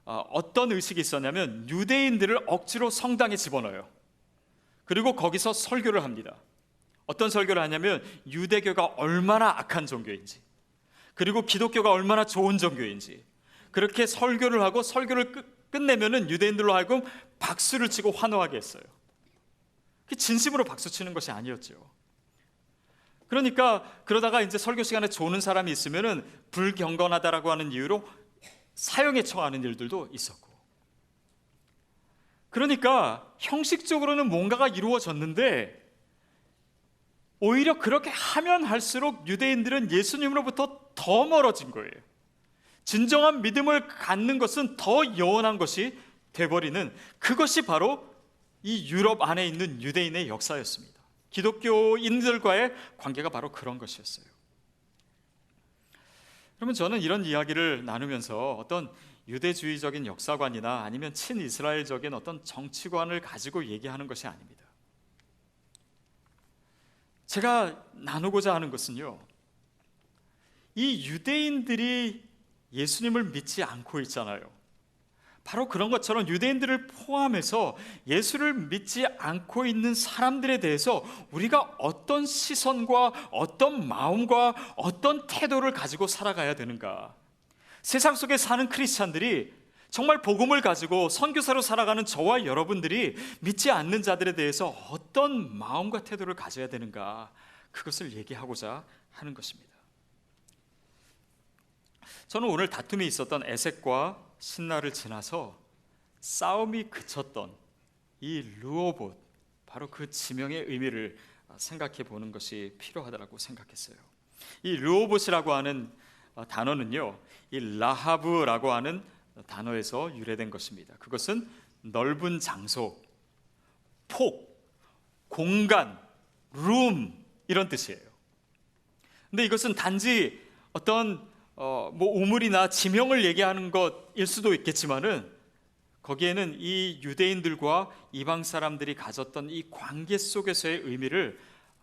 어떤 의식이 있었냐면 유대인들을 억지로 성당에 집어넣어요. 그리고 거기서 설교를 합니다. 어떤 설교를 하냐면 유대교가 얼마나 악한 종교인지, 그리고 기독교가 얼마나 좋은 종교인지 그렇게 설교를 하고 설교를 끝내면은 유대인들로 하여금 박수를 치고 환호하게 했어요. 그게 진심으로 박수 치는 것이 아니었죠. 그러니까 그러다가 이제 설교 시간에 조는 사람이 있으면은 불경건하다라고 하는 이유로 사형에 처하는 일들도 있었고, 그러니까 형식적으로는 뭔가가 이루어졌는데 오히려 그렇게 하면 할수록 유대인들은 예수님으로부터 더 멀어진 거예요. 진정한 믿음을 갖는 것은 더 영원한 것이 돼버리는, 그것이 바로 이 유럽 안에 있는 유대인의 역사였습니다. 기독교인들과의 관계가 바로 그런 것이었어요. 그러면 저는 이런 이야기를 나누면서 어떤 유대주의적인 역사관이나 아니면 친이스라엘적인 어떤 정치관을 가지고 얘기하는 것이 아닙니다. 제가 나누고자 하는 것은요, 이 유대인들이 예수님을 믿지 않고 있잖아요. 바로 그런 것처럼 유대인들을 포함해서 예수를 믿지 않고 있는 사람들에 대해서 우리가 어떤 시선과 어떤 마음과 어떤 태도를 가지고 살아가야 되는가. 세상 속에 사는 크리스찬들이 정말 복음을 가지고 선교사로 살아가는 저와 여러분들이 믿지 않는 자들에 대해서 어떤 마음과 태도를 가져야 되는가, 그것을 얘기하고자 하는 것입니다. 저는 오늘 다툼이 있었던 에색과 신라를 지나서 싸움이 그쳤던 이 르호봇, 바로 그 지명의 의미를 생각해 보는 것이 필요하다고 생각했어요. 이 르호봇이라고 하는 단어는요, 이 라하브라고 하는 단어에서 유래된 것입니다. 그것은 넓은 장소, 폭, 공간, 룸 이런 뜻이에요. 근데 이것은 단지 어떤 우물이나 지명을 얘기하는 것일 수도 있겠지만은 거기에는 이 유대인들과 이방 사람들이 가졌던 이 관계 속에서의 의미를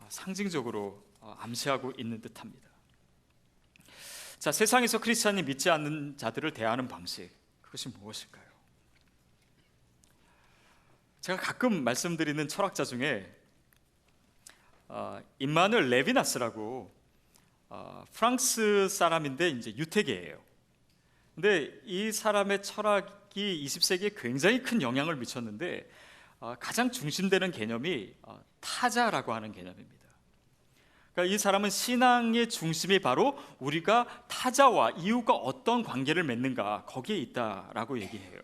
상징적으로 암시하고 있는 듯합니다. 자, 세상에서 크리스찬이 믿지 않는 자들을 대하는 방식, 그것이 무엇일까요? 제가 가끔 말씀드리는 철학자 중에 임마누엘 레비나스라고 프랑스 사람인데 이제 유태계예요. 근데 이 사람의 철학이 20세기에 굉장히 큰 영향을 미쳤는데 가장 중심되는 개념이 타자라고 하는 개념입니다. 그러니까 이 사람은 신앙의 중심이 바로 우리가 타자와 이웃과 어떤 관계를 맺는가, 거기에 있다라고 얘기해요.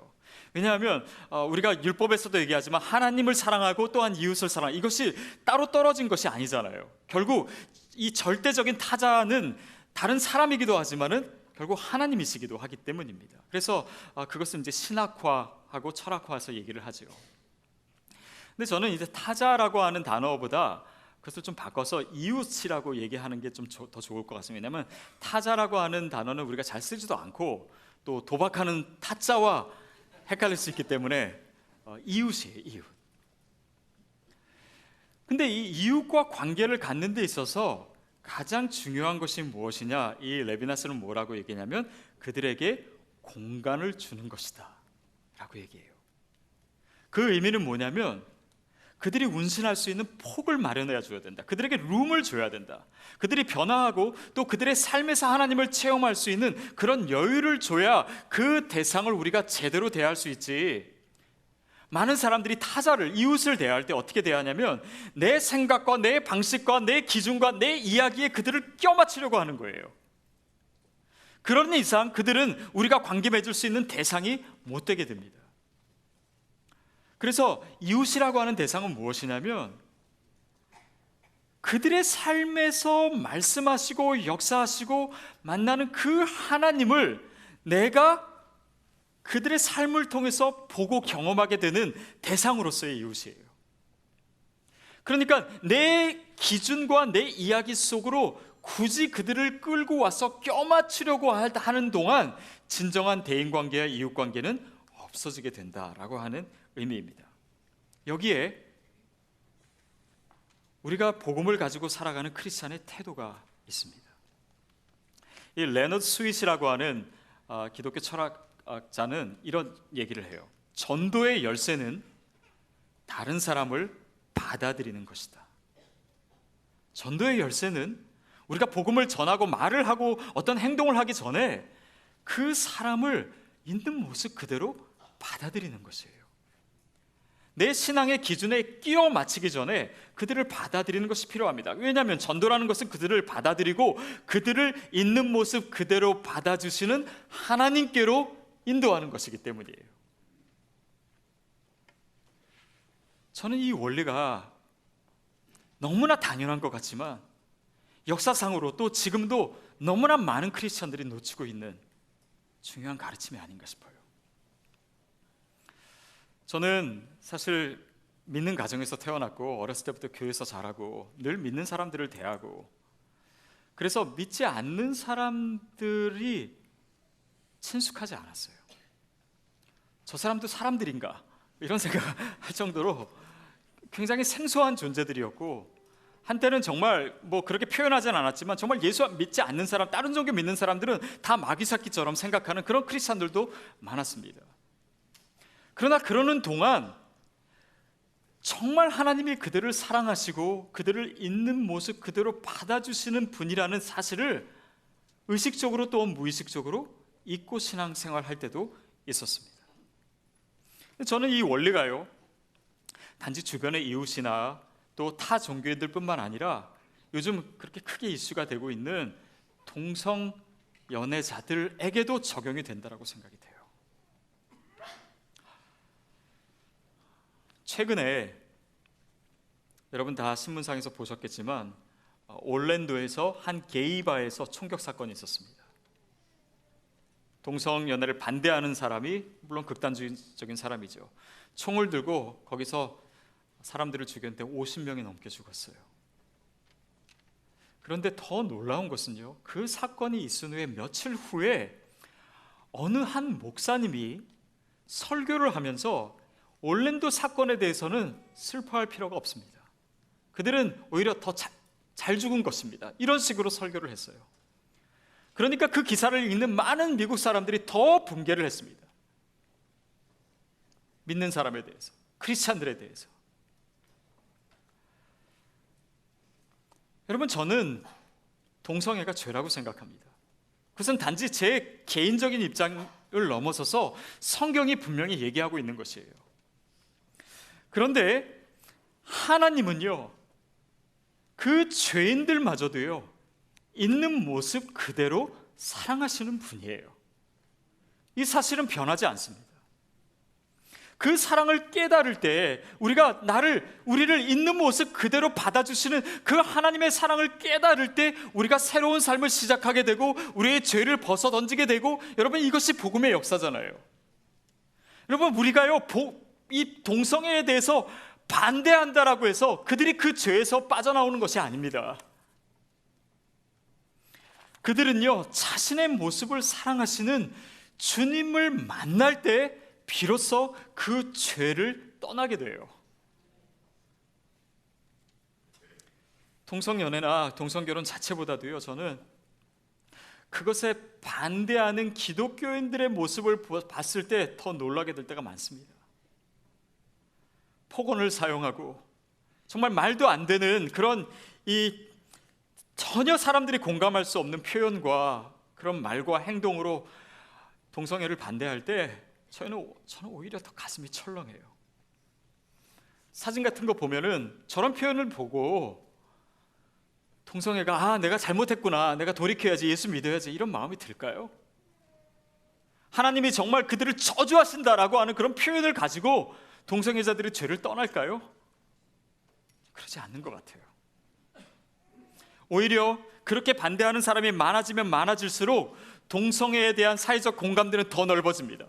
왜냐하면 우리가 율법에서도 얘기하지만 하나님을 사랑하고 또한 이웃을 사랑하고, 이것이 따로 떨어진 것이 아니잖아요. 결국 이 절대적인 타자는 다른 사람이기도 하지만은 결국 하나님이시기도 하기 때문입니다. 그래서 그것은 이제 신학화하고 철학화해서 얘기를 하죠. 근데 저는 이제 타자라고 하는 단어보다 그것을 좀 바꿔서 이웃이라고 얘기하는 게 좀 더 좋을 것 같습니다. 왜냐하면 타자라고 하는 단어는 우리가 잘 쓰지도 않고 또 도박하는 타자와 헷갈릴 수 있기 때문에 이웃이에요, 이웃. 근데 이 이웃과 관계를 갖는 데 있어서 가장 중요한 것이 무엇이냐? 이 레비나스는 뭐라고 얘기냐면 그들에게 공간을 주는 것이다 라고 얘기해요. 그 의미는 뭐냐면 그들이 운신할 수 있는 폭을 마련해 줘야 된다. 그들에게 룸을 줘야 된다. 그들이 변화하고 또 그들의 삶에서 하나님을 체험할 수 있는 그런 여유를 줘야 그 대상을 우리가 제대로 대할 수 있지. 많은 사람들이 타자를, 이웃을 대할 때 어떻게 대하냐면 내 생각과 내 방식과 내 기준과 내 이야기에 그들을 껴맞추려고 하는 거예요. 그런 이상 그들은 우리가 관계 맺을 수 있는 대상이 못 되게 됩니다. 그래서 이웃이라고 하는 대상은 무엇이냐면 그들의 삶에서 말씀하시고 역사하시고 만나는 그 하나님을 내가 그들의 삶을 통해서 보고 경험하게 되는 대상으로서의 이웃이에요. 그러니까 내 기준과 내 이야기 속으로 굳이 그들을 끌고 와서 껴맞추려고 하는 동안 진정한 대인관계와 이웃관계는 없어지게 된다라고 하는 의미입니다. 여기에 우리가 복음을 가지고 살아가는 크리스찬의 태도가 있습니다. 이 레너드 스윗이라고 하는 기독교 철학자는 이런 얘기를 해요. 전도의 열쇠는 다른 사람을 받아들이는 것이다. 전도의 열쇠는 우리가 복음을 전하고 말을 하고 어떤 행동을 하기 전에 그 사람을 있는 모습 그대로 받아들이는 것이에요. 내 신앙의 기준에 끼워 맞추기 전에 그들을 받아들이는 것이 필요합니다. 왜냐하면 전도라는 것은 그들을 받아들이고 그들을 있는 모습 그대로 받아주시는 하나님께로 인도하는 것이기 때문이에요. 저는 이 원리가 너무나 당연한 것 같지만 역사상으로 또 지금도 너무나 많은 크리스천들이 놓치고 있는 중요한 가르침이 아닌가 싶어요. 저는 사실 믿는 가정에서 태어났고 어렸을 때부터 교회에서 자라고 늘 믿는 사람들을 대하고 그래서 믿지 않는 사람들이 친숙하지 않았어요. 저 사람도 사람들인가 이런 생각할 정도로 굉장히 생소한 존재들이었고 한때는 정말 뭐 그렇게 표현하진 않았지만 정말 예수 믿지 않는 사람, 다른 종교 믿는 사람들은 다 마귀새끼처럼 생각하는 그런 크리스찬들도 많았습니다. 그러나 그러는 동안 정말 하나님이 그들을 사랑하시고 그들을 있는 모습 그대로 받아주시는 분이라는 사실을 의식적으로 또 무의식적으로 잊고 신앙생활할 때도 있었습니다. 저는 이 원리가요 단지 주변의 이웃이나 또 타 종교인들뿐만 아니라 요즘 그렇게 크게 이슈가 되고 있는 동성 연애자들에게도 적용이 된다고 생각이 돼요. 최근에 여러분 다 신문상에서 보셨겠지만 올랜도에서 한 게이바에서 총격 사건이 있었습니다. 동성 연애를 반대하는 사람이 물론 극단적인 사람이죠. 총을 들고 거기서 사람들을 죽였는데 50명이 넘게 죽었어요. 그런데 더 놀라운 것은요, 그 사건이 있은 후에 며칠 후에 어느 한 목사님이 설교를 하면서 올랜도 사건에 대해서는 슬퍼할 필요가 없습니다. 그들은 오히려 더 잘 죽은 것입니다. 이런 식으로 설교를 했어요. 그러니까 그 기사를 읽는 많은 미국 사람들이 더 붕괴를 했습니다. 믿는 사람에 대해서, 크리스찬들에 대해서. 여러분, 저는 동성애가 죄라고 생각합니다. 그것은 단지 제 개인적인 입장을 넘어서서 성경이 분명히 얘기하고 있는 것이에요. 그런데 하나님은요, 그 죄인들마저도요, 있는 모습 그대로 사랑하시는 분이에요. 이 사실은 변하지 않습니다. 그 사랑을 깨달을 때 우리를 있는 모습 그대로 받아주시는 그 하나님의 사랑을 깨달을 때 우리가 새로운 삶을 시작하게 되고 우리의 죄를 벗어던지게 되고, 여러분, 이것이 복음의 역사잖아요. 여러분, 우리가요 이 동성애에 대해서 반대한다라고 해서 그들이 그 죄에서 빠져나오는 것이 아닙니다. 그들은요 자신의 모습을 사랑하시는 주님을 만날 때 비로소 그 죄를 떠나게 돼요. 동성연애나 동성결혼 자체보다도요, 저는 그것에 반대하는 기독교인들의 모습을 봤을 때 더 놀라게 될 때가 많습니다. 폭언을 사용하고 정말 말도 안 되는 그런 전혀 사람들이 공감할 수 없는 표현과 그런 말과 행동으로 동성애를 반대할 때 저는 오히려 더 가슴이 철렁해요. 사진 같은 거 보면은 저런 표현을 보고 동성애가 내가 잘못했구나, 내가 돌이켜야지, 예수 믿어야지, 이런 마음이 들까요? 하나님이 정말 그들을 저주하신다라고 하는 그런 표현을 가지고 동성애자들이 죄를 떠날까요? 그러지 않는 것 같아요. 오히려 그렇게 반대하는 사람이 많아지면 많아질수록 동성애에 대한 사회적 공감대는 더 넓어집니다.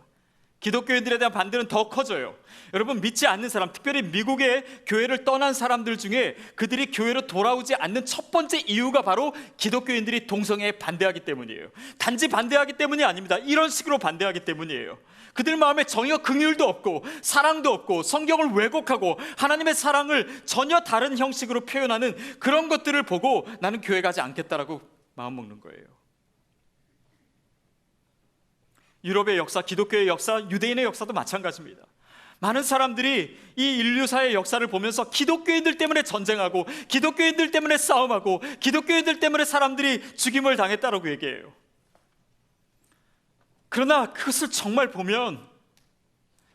기독교인들에 대한 반대는 더 커져요. 여러분, 믿지 않는 사람, 특별히 미국의 교회를 떠난 사람들 중에 그들이 교회로 돌아오지 않는 첫 번째 이유가 바로 기독교인들이 동성애에 반대하기 때문이에요. 단지 반대하기 때문이 아닙니다. 이런 식으로 반대하기 때문이에요. 그들 마음에 정의와 긍휼도 없고 사랑도 없고 성경을 왜곡하고 하나님의 사랑을 전혀 다른 형식으로 표현하는 그런 것들을 보고 나는 교회 가지 않겠다라고 마음먹는 거예요. 유럽의 역사, 기독교의 역사, 유대인의 역사도 마찬가지입니다. 많은 사람들이 이 인류사의 역사를 보면서 기독교인들 때문에 전쟁하고 기독교인들 때문에 싸움하고 기독교인들 때문에 사람들이 죽임을 당했다라고 얘기해요. 그러나 그것을 정말 보면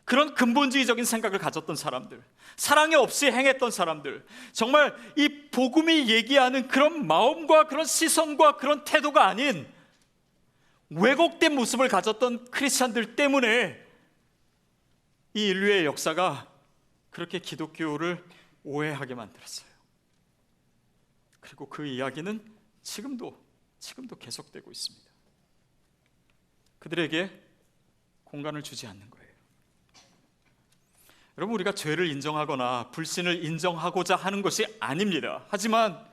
그런 근본주의적인 생각을 가졌던 사람들, 사랑이 없이 행했던 사람들, 정말 이 복음이 얘기하는 그런 마음과 그런 시선과 그런 태도가 아닌 왜곡된 모습을 가졌던 크리스찬들 때문에 이 인류의 역사가 그렇게 기독교를 오해하게 만들었어요. 그리고 그 이야기는 지금도 계속되고 있습니다. 그들에게 공간을 주지 않는 거예요. 여러분, 우리가 죄를 인정하거나 불신을 인정하고자 하는 것이 아닙니다. 하지만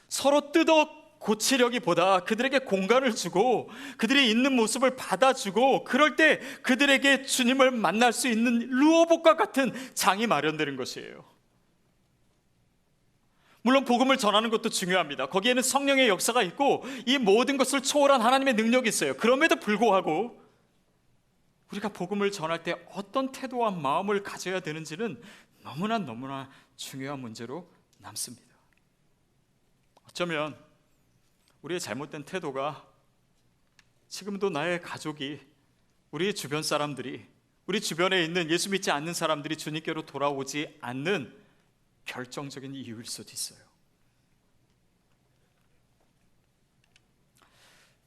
서로 뜯어 고치려기보다 그들에게 공간을 주고 그들이 있는 모습을 받아주고 그럴 때 그들에게 주님을 만날 수 있는 루어복과 같은 장이 마련되는 것이에요. 물론 복음을 전하는 것도 중요합니다. 거기에는 성령의 역사가 있고 이 모든 것을 초월한 하나님의 능력이 있어요. 그럼에도 불구하고 우리가 복음을 전할 때 어떤 태도와 마음을 가져야 되는지는 너무나 중요한 문제로 남습니다. 어쩌면 우리의 잘못된 태도가 지금도 나의 가족이, 우리 주변 사람들이, 우리 주변에 있는 예수 믿지 않는 사람들이 주님께로 돌아오지 않는 결정적인 이유일 수도 있어요.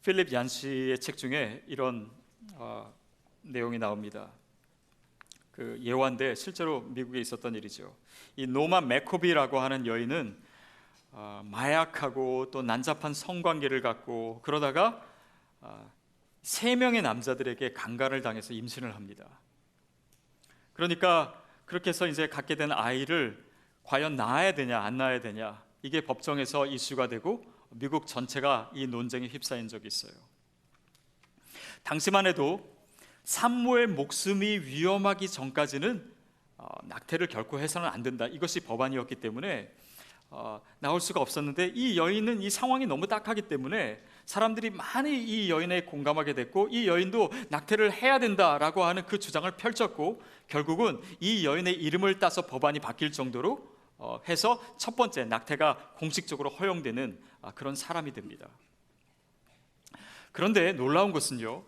필립 얀시의 책 중에 이런 내용이 나옵니다. 그 예화인데 실제로 미국에 있었던 일이죠. 이 노만 맥코비라고 하는 여인은 마약하고 또 난잡한 성관계를 갖고 그러다가 3명의 남자들에게 강간을 당해서 임신을 합니다. 그러니까 그렇게 해서 이제 갖게 된 아이를 과연 낳아야 되냐 안 낳아야 되냐, 이게 법정에서 이슈가 되고 미국 전체가 이 논쟁에 휩싸인 적이 있어요. 당시만 해도 산모의 목숨이 위험하기 전까지는 낙태를 결코 해서는 안 된다, 이것이 법안이었기 때문에 나올 수가 없었는데 이 여인은 이 상황이 너무 딱하기 때문에 사람들이 많이 이 여인에 공감하게 됐고 이 여인도 낙태를 해야 된다라고 하는 그 주장을 펼쳤고 결국은 이 여인의 이름을 따서 법안이 바뀔 정도로 해서 첫 번째 낙태가 공식적으로 허용되는 그런 사람이 됩니다. 그런데 놀라운 것은요,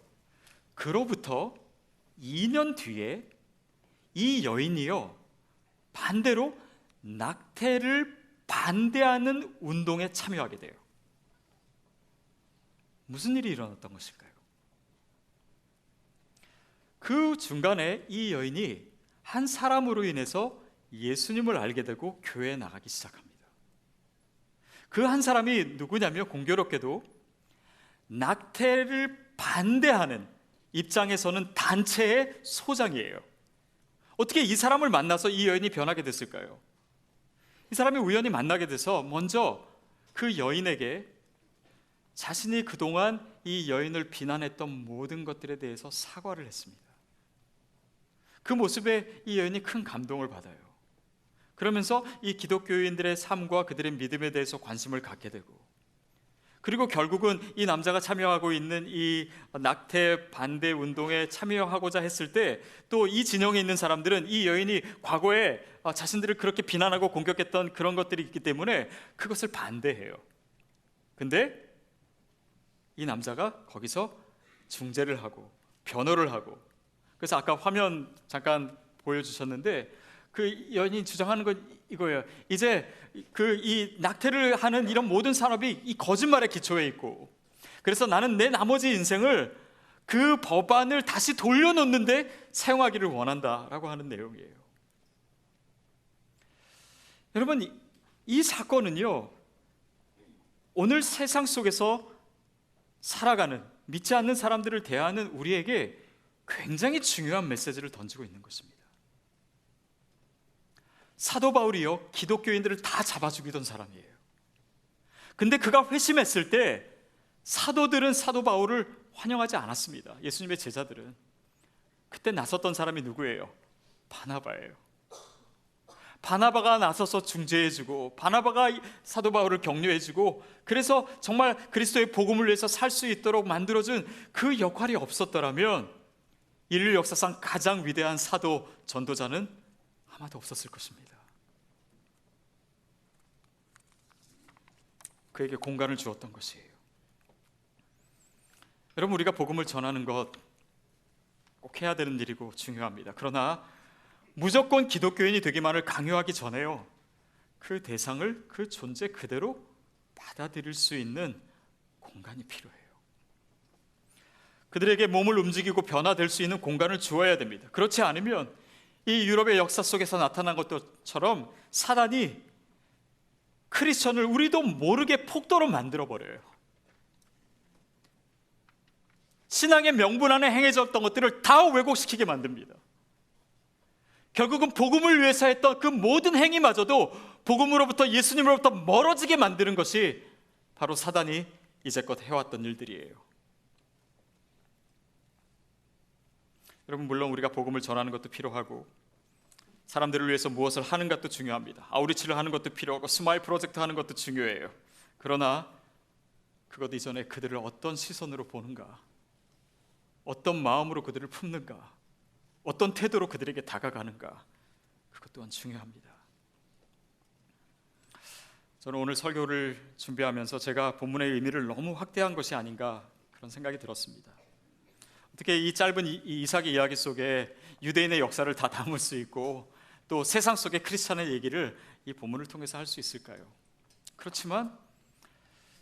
그로부터 2년 뒤에 이 여인이요 반대로 낙태를 반대하는 운동에 참여하게 돼요. 무슨 일이 일어났던 것일까요? 그 중간에 이 여인이 한 사람으로 인해서 예수님을 알게 되고 교회에 나가기 시작합니다. 그 한 사람이 누구냐면 공교롭게도 낙태를 반대하는 입장에서는 단체의 소장이에요. 어떻게 이 사람을 만나서 이 여인이 변하게 됐을까요? 이 사람이 우연히 만나게 돼서 먼저 그 여인에게 자신이 그동안 이 여인을 비난했던 모든 것들에 대해서 사과를 했습니다. 그 모습에 이 여인이 큰 감동을 받아요. 그러면서 이 기독교인들의 삶과 그들의 믿음에 대해서 관심을 갖게 되고, 그리고 결국은 이 남자가 참여하고 있는 이 낙태 반대 운동에 참여하고자 했을 때 또 이 진영에 있는 사람들은 이 여인이 과거에 자신들을 그렇게 비난하고 공격했던 그런 것들이 있기 때문에 그것을 반대해요. 근데 이 남자가 거기서 중재를 하고 변호를 하고, 그래서 아까 화면 잠깐 보여주셨는데 그 여인이 주장하는 건 이거예요. 이제 이 낙태를 하는 이런 모든 산업이 이 거짓말에 기초해 있고, 그래서 나는 내 나머지 인생을 그 법안을 다시 돌려놓는데 사용하기를 원한다라고 하는 내용이에요. 여러분, 이 사건은요, 오늘 세상 속에서 살아가는, 믿지 않는 사람들을 대하는 우리에게 굉장히 중요한 메시지를 던지고 있는 것입니다. 사도 바울이요, 기독교인들을 다 잡아 죽이던 사람이에요. 근데 그가 회심했을 때 사도들은 사도 바울을 환영하지 않았습니다. 예수님의 제자들은. 그때 나섰던 사람이 누구예요? 바나바예요. 바나바가 나서서 중재해주고, 바나바가 사도 바울을 격려해주고, 그래서 정말 그리스도의 복음을 위해서 살 수 있도록 만들어준 그 역할이 없었더라면 인류 역사상 가장 위대한 사도, 전도자는 아마도 없었을 것입니다. 그에게 공간을 주었던 것이에요. 여러분, 우리가 복음을 전하는 것 꼭 해야 되는 일이고 중요합니다. 그러나 무조건 기독교인이 되기만을 강요하기 전에요, 그 대상을 그 존재 그대로 받아들일 수 있는 공간이 필요해요. 그들에게 몸을 움직이고 변화될 수 있는 공간을 주어야 됩니다. 그렇지 않으면 이 유럽의 역사 속에서 나타난 것처럼 사단이 크리스천을 우리도 모르게 폭도로 만들어버려요. 신앙의 명분 안에 행해졌던 것들을 다 왜곡시키게 만듭니다. 결국은 복음을 위해서 했던 그 모든 행위마저도 복음으로부터, 예수님으로부터 멀어지게 만드는 것이 바로 사단이 이제껏 해왔던 일들이에요. 여러분, 물론 우리가 복음을 전하는 것도 필요하고 사람들을 위해서 무엇을 하는 것도 중요합니다. 아우리치를 하는 것도 필요하고 스마일 프로젝트 하는 것도 중요해요. 그러나 그것 이전에 그들을 어떤 시선으로 보는가, 어떤 마음으로 그들을 품는가, 어떤 태도로 그들에게 다가가는가, 그것 또한 중요합니다. 저는 오늘 설교를 준비하면서 제가 본문의 의미를 너무 확대한 것이 아닌가 그런 생각이 들었습니다. 어떻게 이 짧은 이삭의 이야기 속에 유대인의 역사를 다 담을 수 있고 또 세상 속의 크리스찬의 얘기를 이 본문을 통해서 할 수 있을까요? 그렇지만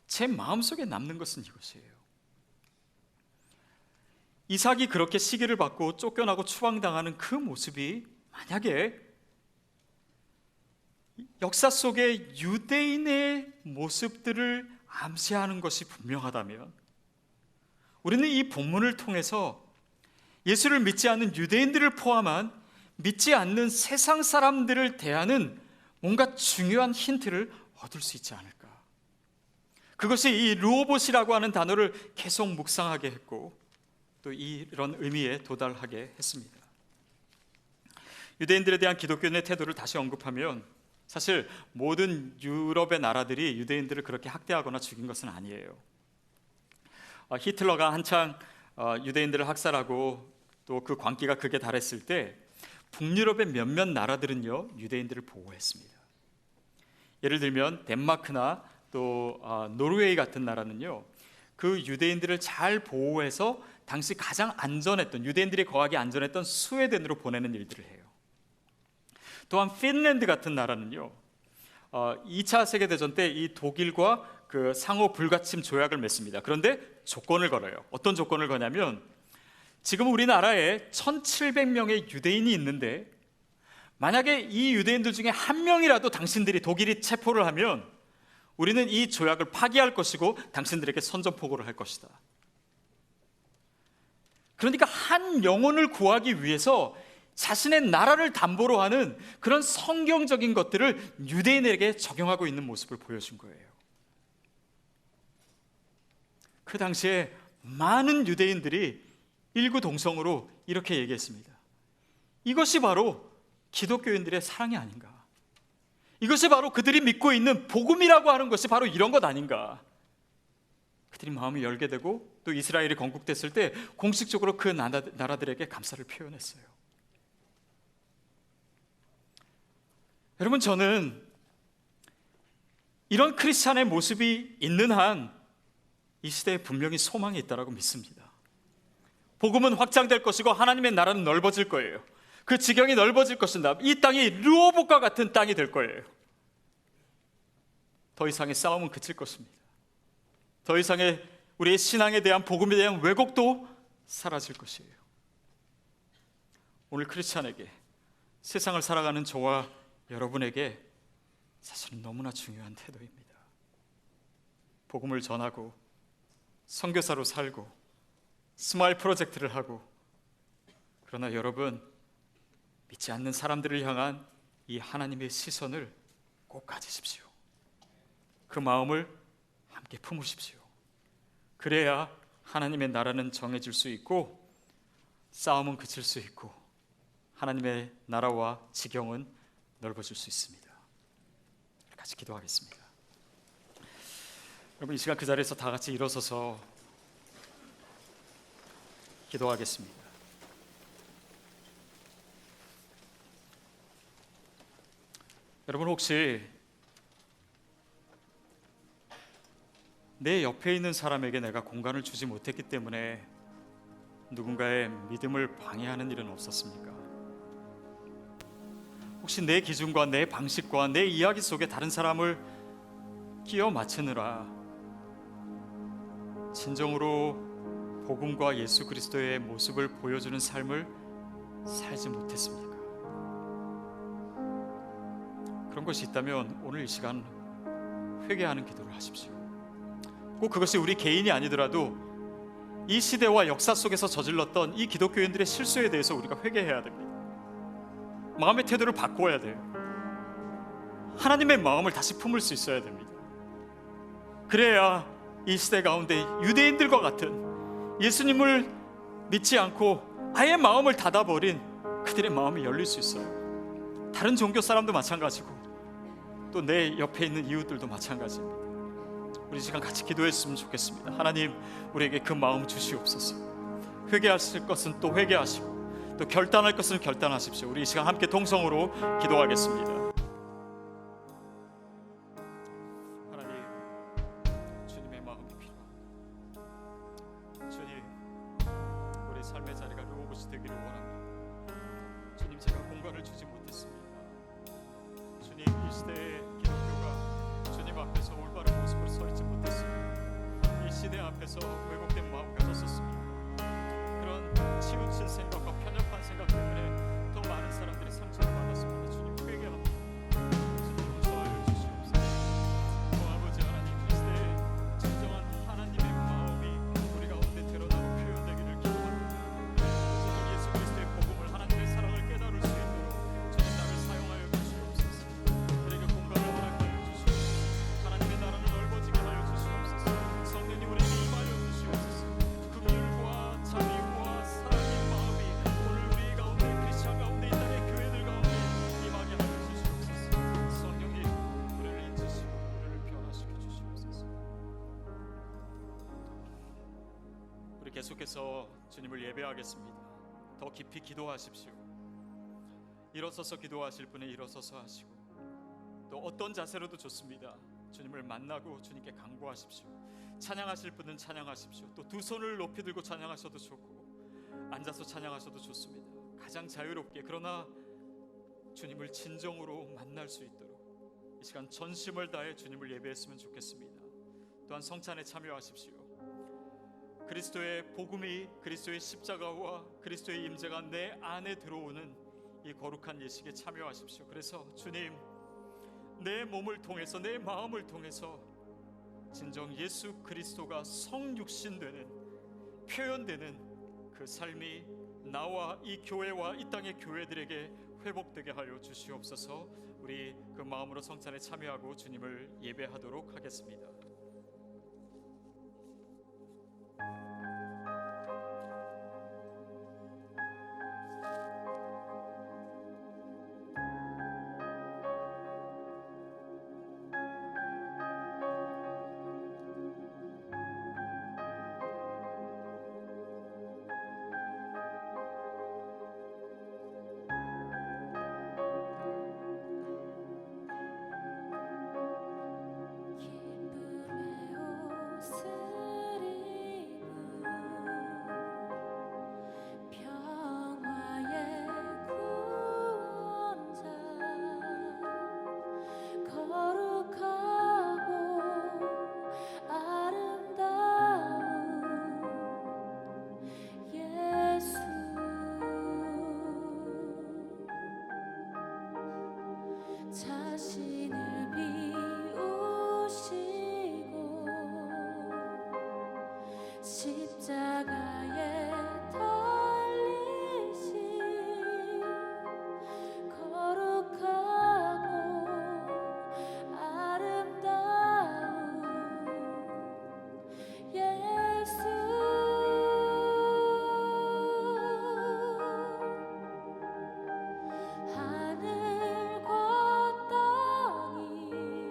제 마음속에 남는 것은 이것이에요. 이삭이 그렇게 시기를 받고 쫓겨나고 추방당하는 그 모습이 만약에 역사 속의 유대인의 모습들을 암시하는 것이 분명하다면 우리는 이 본문을 통해서 예수를 믿지 않는 유대인들을 포함한 믿지 않는 세상 사람들을 대하는 뭔가 중요한 힌트를 얻을 수 있지 않을까. 그것이 이 르호봇이라고 하는 단어를 계속 묵상하게 했고 또 이런 의미에 도달하게 했습니다. 유대인들에 대한 기독교인의 태도를 다시 언급하면 사실 모든 유럽의 나라들이 유대인들을 그렇게 학대하거나 죽인 것은 아니에요. 히틀러가 한창 유대인들을 학살하고 또 그 광기가 극에 달했을 때 북유럽의 몇몇 나라들은요 유대인들을 보호했습니다. 예를 들면 덴마크나 또 노르웨이 같은 나라는요 그 유대인들을 잘 보호해서 당시 가장 안전했던, 유대인들이 거하기 안전했던 스웨덴으로 보내는 일들을 해요. 또한 핀란드 같은 나라는요 2차 세계대전 때 이 독일과 그 상호 불가침 조약을 맺습니다. 그런데 조건을 걸어요. 어떤 조건을 거냐면 지금 우리나라에 1700명의 유대인이 있는데 만약에 이 유대인들 중에 한 명이라도 당신들이 독일이 체포를 하면 우리는 이 조약을 파기할 것이고 당신들에게 선전포고를 할 것이다. 그러니까 한 영혼을 구하기 위해서 자신의 나라를 담보로 하는 그런 성경적인 것들을 유대인에게 적용하고 있는 모습을 보여준 거예요. 그 당시에 많은 유대인들이 일구동성으로 이렇게 얘기했습니다. 이것이 바로 기독교인들의 사랑이 아닌가. 이것이 바로 그들이 믿고 있는 복음이라고 하는 것이 바로 이런 것 아닌가. 그들이 마음이 열게 되고 또 이스라엘이 건국됐을 때 공식적으로 그 나라들에게 감사를 표현했어요. 여러분, 저는 이런 크리스찬의 모습이 있는 한 이 시대에 분명히 소망이 있다고 믿습니다. 복음은 확장될 것이고 하나님의 나라는 넓어질 거예요. 그 지경이 넓어질 것입니다. 이 땅이 르호봇과 같은 땅이 될 거예요. 더 이상의 싸움은 그칠 것입니다. 더 이상의 우리의 신앙에 대한 복음에 대한 왜곡도 사라질 것이에요. 오늘 크리스찬에게, 세상을 살아가는 저와 여러분에게 사실은 너무나 중요한 태도입니다. 복음을 전하고 선교사로 살고 스마일 프로젝트를 하고, 그러나 여러분, 믿지 않는 사람들을 향한 이 하나님의 시선을 꼭 가지십시오. 그 마음을 함께 품으십시오. 그래야 하나님의 나라는 정해질 수 있고 싸움은 그칠 수 있고 하나님의 나라와 지경은 넓어질 수 있습니다. 같이 기도하겠습니다. 여러분, 이 시간 그 자리에서 다 같이 일어서서 기도하겠습니다. 여러분, 혹시 내 옆에 있는 사람에게 내가 공간을 주지 못했기 때문에 누군가의 믿음을 방해하는 일은 없었습니까? 혹시 내 기준과 내 방식과 내 이야기 속에 다른 사람을 끼워 맞추느라 진정으로 복음과 예수 그리스도의 모습을 보여주는 삶을 살지 못했습니까? 그런 것이 있다면 오늘 이 시간 회개하는 기도를 하십시오. 꼭 그것이 우리 개인이 아니더라도 이 시대와 역사 속에서 저질렀던 이 기독교인들의 실수에 대해서 우리가 회개해야 됩니다. 마음의 태도를 바꿔야 돼요. 하나님의 마음을 다시 품을 수 있어야 됩니다. 그래야 이 시대 가운데 유대인들과 같은 예수님을 믿지 않고 아예 마음을 닫아버린 그들의 마음이 열릴 수 있어요. 다른 종교 사람도 마찬가지고 또 내 옆에 있는 이웃들도 마찬가지입니다. 우리 시간 같이 기도했으면 좋겠습니다. 하나님, 우리에게 그 마음 주시옵소서. 회개하실 것은 또 회개하시고 또 결단할 것은 결단하십시오. 우리 이 시간 함께 동성으로 기도하겠습니다. 하나님, 주님의 마음이 필요합니다. 주님, 우리 삶의 자리가 르호봇이 되기를 원합니다. 주님, 제가 공간을 주지 못했습니다. 주님, 이 시대의 기독교가 주님 앞에서 올바른 모습으로 서 있지 못했습니다. 이 시대 앞에서 왜곡된 마음 가졌었습니다. 그런 치우친 생각과 편협한 생각 때문에 더 많은 사람들이 상처를 받았습니다. 주님, 회개합니다. 주님, 용서하여 주시옵소서. 아버지 하나님, 이 시대에 진정한 하나님의 마음이 우리 가운데 드러나고 표현되기를 기도합니다. 주님, 예수 그리스도의 복음을, 하나님의 사랑을 깨달을 수 있도록 주님, 나를 사용하여 주시옵소서. 우리에게 공간을 허락하여 주시옵소서. 하나님의 나라를 넓어지게 하여 주시옵소서. 성령님, 우리에게 임하여 주시옵소서. 긍휼과 자비와 사랑의 마음이 오늘 우리 가운데, 크리스천 가운데, 이 땅의 교회들 가운데 임하게 하여 주시옵소서. 성령님, 우리를 인치시고 우리를 변화시켜 주시옵소서. 우리 계속해서 주님을 예배하겠습니다. 더 깊이 기도하십시오. 일어서서 기도하실 분은 일어서서 하시고 또 어떤 자세로도 좋습니다. 주님을 만나고 주님께 간구하십시오. 찬양하실 분은 찬양하십시오. 또 두 손을 높이 들고 찬양하셔도 좋고 앉아서 찬양하셔도 좋습니다. 가장 자유롭게, 그러나 주님을 진정으로 만날 수 있도록 이 시간 전심을 다해 주님을 예배했으면 좋겠습니다. 또한 성찬에 참여하십시오. 그리스도의 복음이, 그리스도의 십자가와 그리스도의 임재가 내 안에 들어오는 이 거룩한 예식에 참여하십시오. 그래서 주님, 내 몸을 통해서, 내 마음을 통해서 진정 예수 그리스도가 성육신되는, 표현되는 그 삶이 나와 이 교회와 이 땅의 교회들에게 회복되게 하여 주시옵소서. 우리 그 마음으로 성찬에 참여하고 주님을 예배하도록 하겠습니다. 자신을 비우시고 십자가에 달리신 거룩하고 아름다운 예수 하늘과 땅이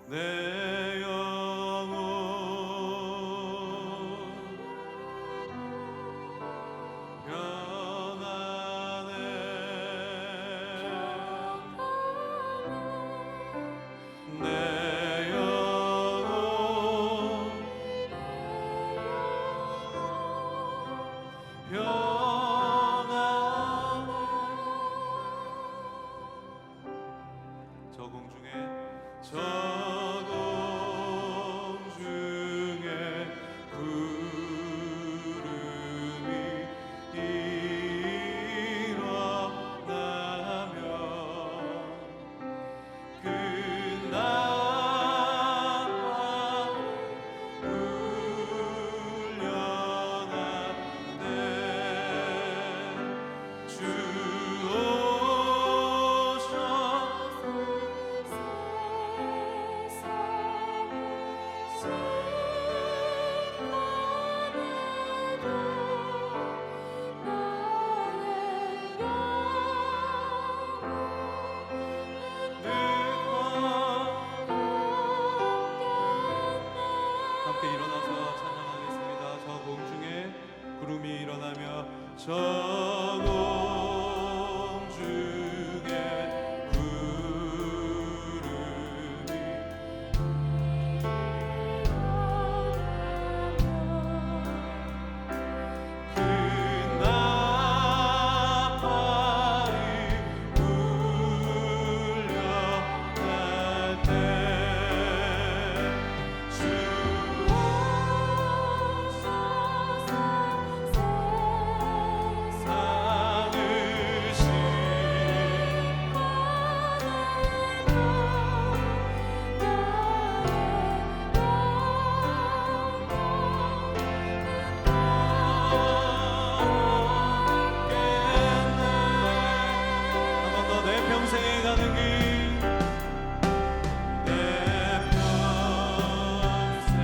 내 영혼 평안해 내 영혼 평안해 저공 중에 구름이 일어나면 그 나팔 울려나네 주 함께 일어나서 찬양하겠습니다. 저 공중에 구름이 일어나며 저 공중에 구름이 그 나팔이 울려날 때 주 평생에 가는 길 내 평생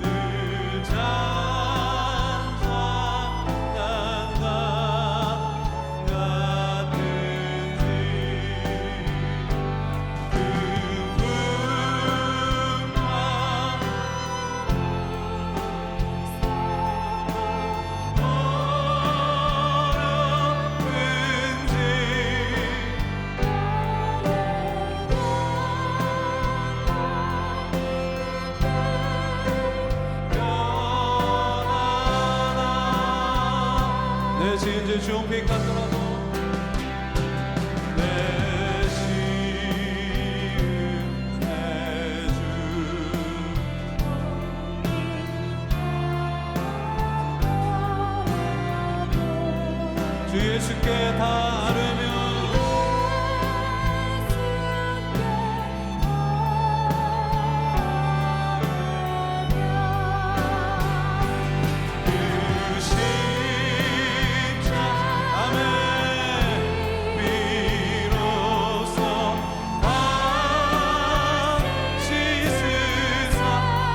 늘 잔잔한 밤 같은지 내 진주 종빛 같더라도 내 지은 내주 주 예수께 다르며 그 십자 아멘 비로소 다시 세상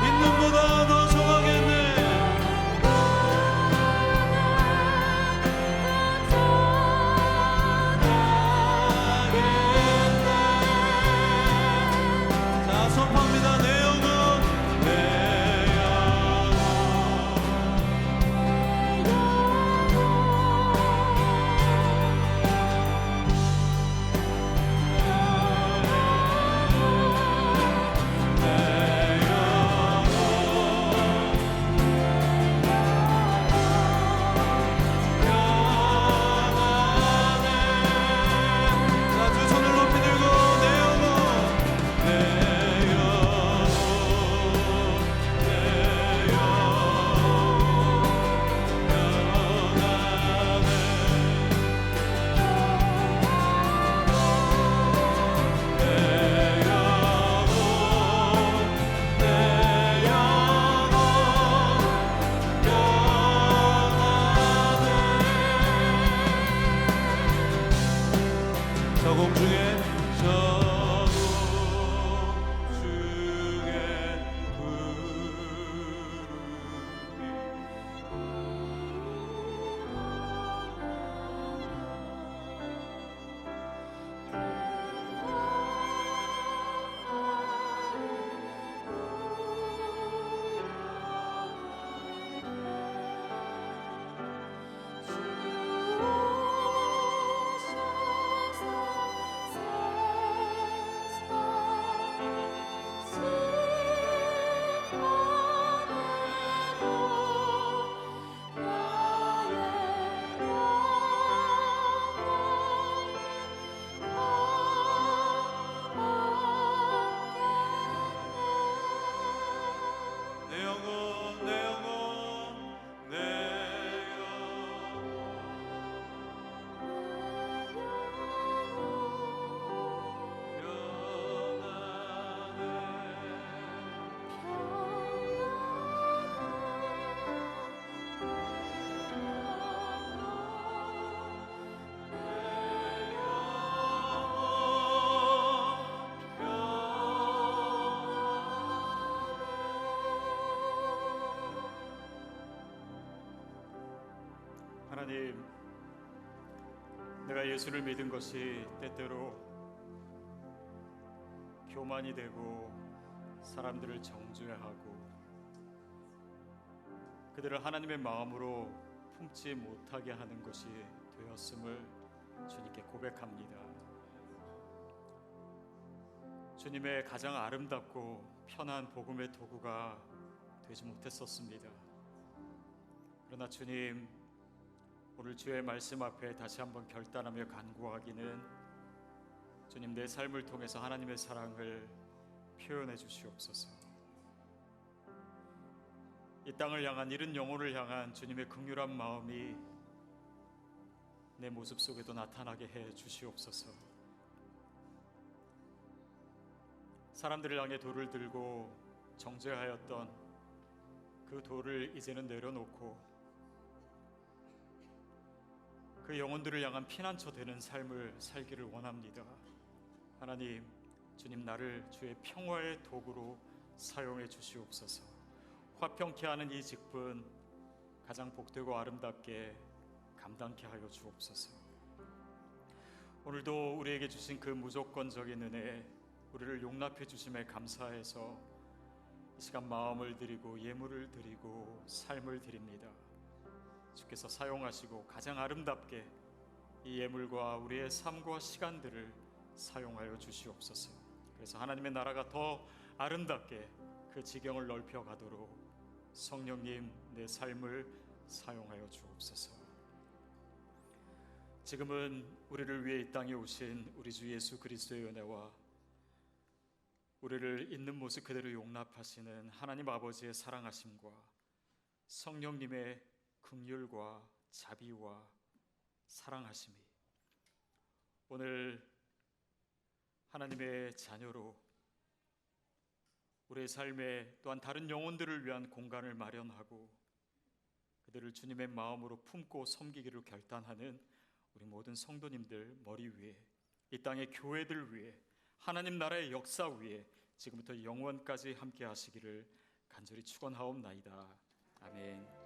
있는 보다 더 좋아하겠네 자 선포합니다. 내 영혼 자, 두 손을 높이 들고 내 영혼 내 영혼 내 영혼 평안해 내 영혼 내 영혼 평안해 저공 중에 구름이 하나님, 내가 예수를 믿은 것이 때때로 교만이 되고 사람들을 정죄하고 그들을 하나님의 마음으로 품지 못하게 하는 것이 되었음을 주님께 고백합니다. 주님의 가장 아름답고 편한 복음의 도구가 되지 못했었습니다. 그러나 주님, 오늘 주의 말씀 앞에 다시 한번 결단하며 간구하기는 주님, 내 삶을 통해서 하나님의 사랑을 표현해 주시옵소서. 이 땅을 향한 잃은 영혼을 향한 주님의 긍휼한 마음이 내 모습 속에도 나타나게 해 주시옵소서. 사람들을 향해 돌을 들고 정죄하였던 그 돌을 이제는 내려놓고 그 영혼들을 향한 피난처 되는 삶을 살기를 원합니다. 하나님, 주님, 나를 주의 평화의 도구로 사용해 주시옵소서. 화평케 하는 이 직분 가장 복되고 아름답게 감당케 하여 주옵소서. 오늘도 우리에게 주신 그 무조건적인 은혜, 우리를 용납해 주심에 감사해서 이 시간 마음을 드리고 예물을 드리고 삶을 드립니다. 주께서 사용하시고 가장 아름답게 이 예물과 우리의 삶과 시간들을 사용하여 주시옵소서. 그래서 하나님의 나라가 더 아름답게 그 지경을 넓혀 가도록 성령님, 내 삶을 사용하여 주옵소서. 지금은 우리를 위해 이 땅에 오신 우리 주 예수 그리스도의 은혜와 우리를 있는 모습 그대로 용납하시는 하나님 아버지의 사랑하심과 성령님의 긍휼과 자비와 사랑하심이 오늘 하나님의 자녀로 우리의 삶에 또한 다른 영혼들을 위한 공간을 마련하고 그들을 주님의 마음으로 품고 섬기기를 결단하는 우리 모든 성도님들 머리 위에, 이 땅의 교회들 위에, 하나님 나라의 역사 위에 지금부터 영원까지 함께 하시기를 간절히 축원하옵나이다. 아멘.